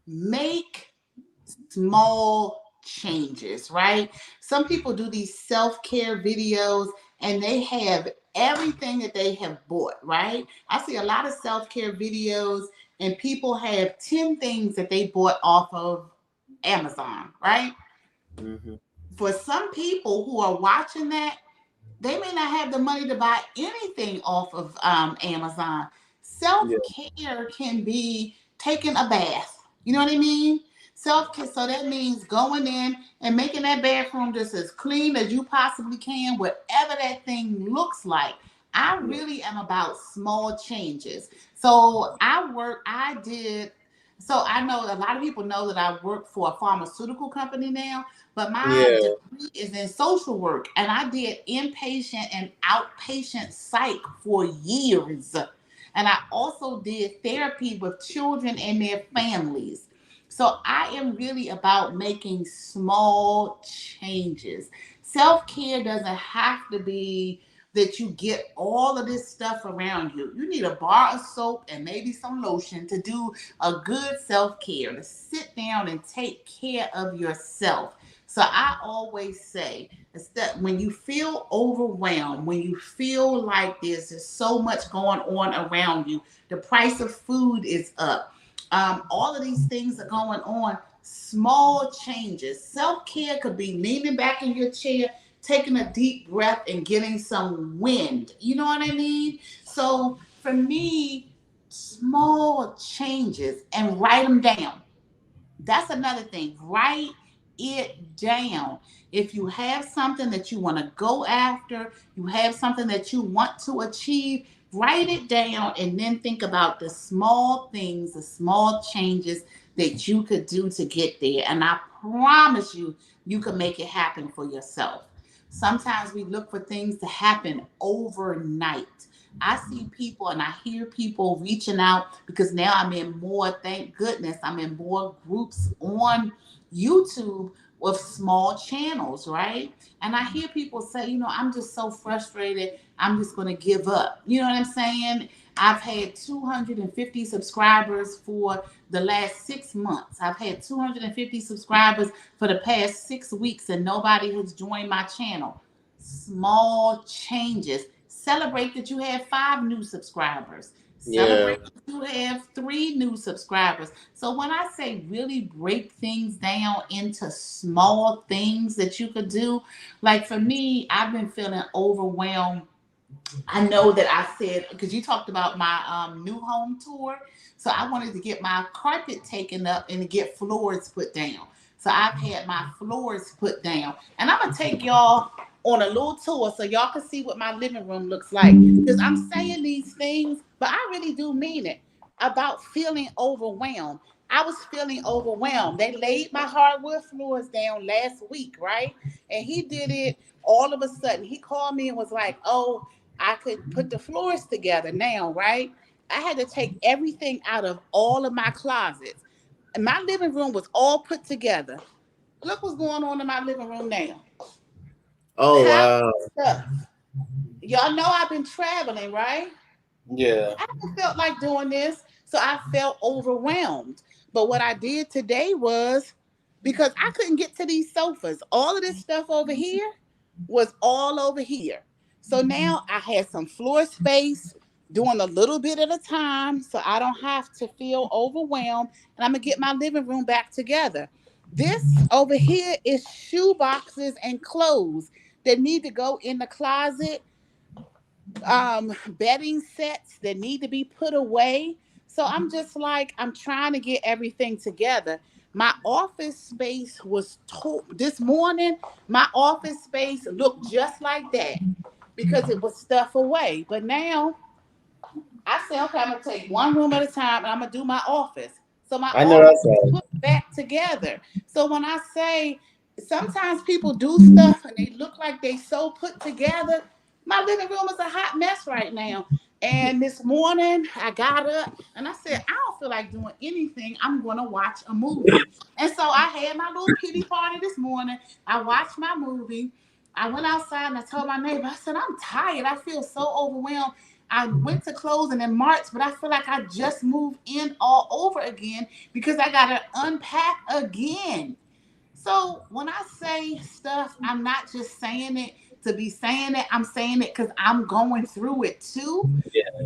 Make small changes, right? Some people do these self-care videos and they have everything that they have bought, right? I see a lot of self-care videos and people have 10 things that they bought off of Amazon, right? Mm-hmm. For some people who are watching that, they may not have the money to buy anything off of Amazon. Self-care can be taking a bath. You know what I mean? Self-care, so that means going in and making that bathroom just as clean as you possibly can, whatever that thing looks like. I really am about small changes. So I know a lot of people know that I work for a pharmaceutical company now, but my Yeah. degree is in social work, and I did inpatient and outpatient psych for years. And I also did therapy with children and their families. So I am really about making small changes. Self care doesn't have to be that you get all of this stuff around you. You need a bar of soap and maybe some lotion to do a good self care, to sit down and take care of yourself. So I always say, that when you feel overwhelmed, when you feel like there's just so much going on around you, the price of food is up, all of these things are going on. Small changes. Self care could be leaning back in your chair, taking a deep breath, and getting some wind. You know what I mean? So for me, small changes and write them down. That's another thing. Write it down. If you have something that you want to go after, you have something that you want to achieve, write it down and then think about the small things, the small changes that you could do to get there. And I promise you, you can make it happen for yourself. Sometimes we look for things to happen overnight. I see people and I hear people reaching out because now I'm in more, thank goodness, I'm in more groups on YouTube with small channels, right? And I hear people say, I'm just so frustrated. I'm just going to give up. You know what I'm saying? I've had 250 subscribers for the last 6 months. I've had 250 subscribers for the past 6 weeks, and nobody has joined my channel. Small changes. Celebrate that you have 5 new subscribers. Yeah. Celebrate that you have 3 new subscribers. So when I say really break things down into small things that you could do, like for me, I've been feeling overwhelmed. I know that I said, because you talked about my new home tour. So I wanted to get my carpet taken up and to get floors put down. So I've had my floors put down. And I'm going to take y'all on a little tour so y'all can see what my living room looks like. Because I'm saying these things, but I really do mean it about feeling overwhelmed. I was feeling overwhelmed. They laid my hardwood floors down last week, right? And he did it all of a sudden. He called me and was like, oh, I could put the floors together now, right? I had to take everything out of all of my closets. And my living room was all put together. Look what's going on in my living room now. Oh Pile wow. of stuff. Y'all know I've been traveling, right? Yeah. I haven't felt like doing this, so I felt overwhelmed. But what I did today was, because I couldn't get to these sofas, all of this stuff over here was all over here. So now I had some floor space, doing a little bit at a time so I don't have to feel overwhelmed. And I'm going to get my living room back together. This over here is shoe boxes and clothes that need to go in the closet, bedding sets that need to be put away. So I'm just like, I'm trying to get everything together. My office space was this morning, my office space looked just like that because it was stuff away. But now I said, okay, I'm gonna take one room at a time and I'm gonna do my office. So my I know office that's is right. put back together. So when I say sometimes people do stuff and they look like they so put together, my living room is a hot mess right now. And this morning I got up and I said, I don't feel like doing anything. I'm gonna watch a movie. And so I had my little pity party this morning. I watched my movie. I went outside and I told my neighbor, I said, I'm tired. I feel so overwhelmed. I went to closing in March, but I feel like I just moved in all over again because I got to unpack again. So when I say stuff, I'm not just saying it to be saying it. I'm saying it because I'm going through it too.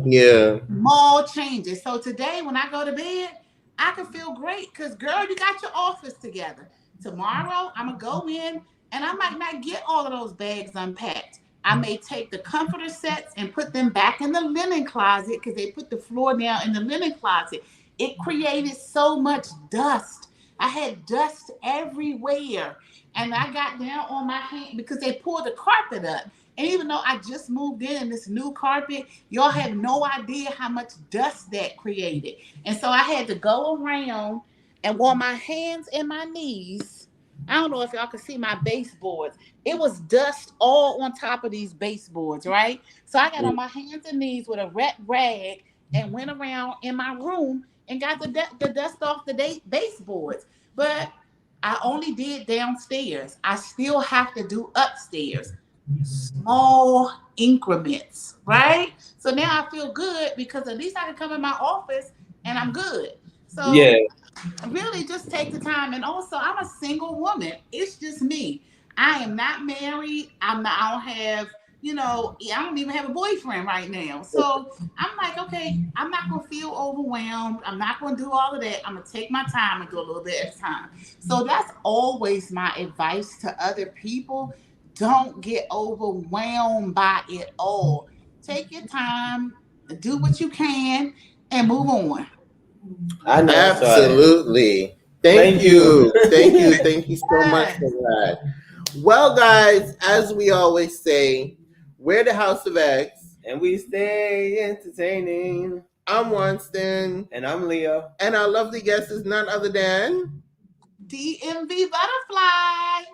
Yeah. Small changes. So today, when I go to bed, I can feel great because, girl, you got your office together. Tomorrow, I'm going to go in and I might not get all of those bags unpacked. I may take the comforter sets and put them back in the linen closet because they put the floor down in the linen closet. It created so much dust I had dust everywhere. And I got down on my hand because they pulled the carpet up. And even though I just moved in this new carpet, y'all have no idea how much dust that created. And so I had to go around and on my hands and my knees. I don't know if y'all can see my baseboards. It was dust all on top of these baseboards, right? So I got on my hands and knees with a wet rag and went around in my room and got the dust off the baseboards. But I only did downstairs. I still have to do upstairs. Small increments, right? So now I feel good because at least I can come in my office and I'm good. So Yeah. really just take the time. And also, I'm a single woman. It's just me. I am not married. I don't have, I don't even have a boyfriend right now. So I'm like, okay, I'm not going to feel overwhelmed. I'm not going to do all of that. I'm going to take my time and do a little bit at a time. So that's always my advice to other people. Don't get overwhelmed by it all. Take your time, do what you can, and move on. I know. Absolutely. Thank you. Thank you so much for that. Well, guys, as we always say, we're the House of X. And we stay entertaining. I'm Winston. And I'm Leo. And our lovely guest is none other than Dmvbutterfly.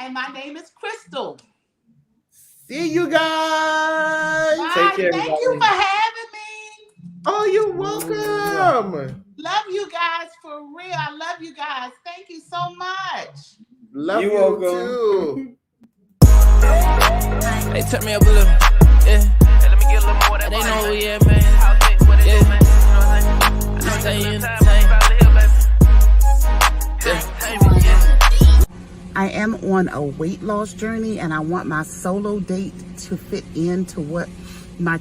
And my name is Crystal. See you guys. Bye. Take care, Thank everybody. you for having me. Oh, you're welcome. Love you guys for real. I love you guys. Thank you so much. Love You're you welcome. too. Hey, turn me up a little. Yeah. Hey, let me get a little more. They know who we at, man. Yeah. I stay entertained. I am on a weight loss journey and I want my solo date to fit into what my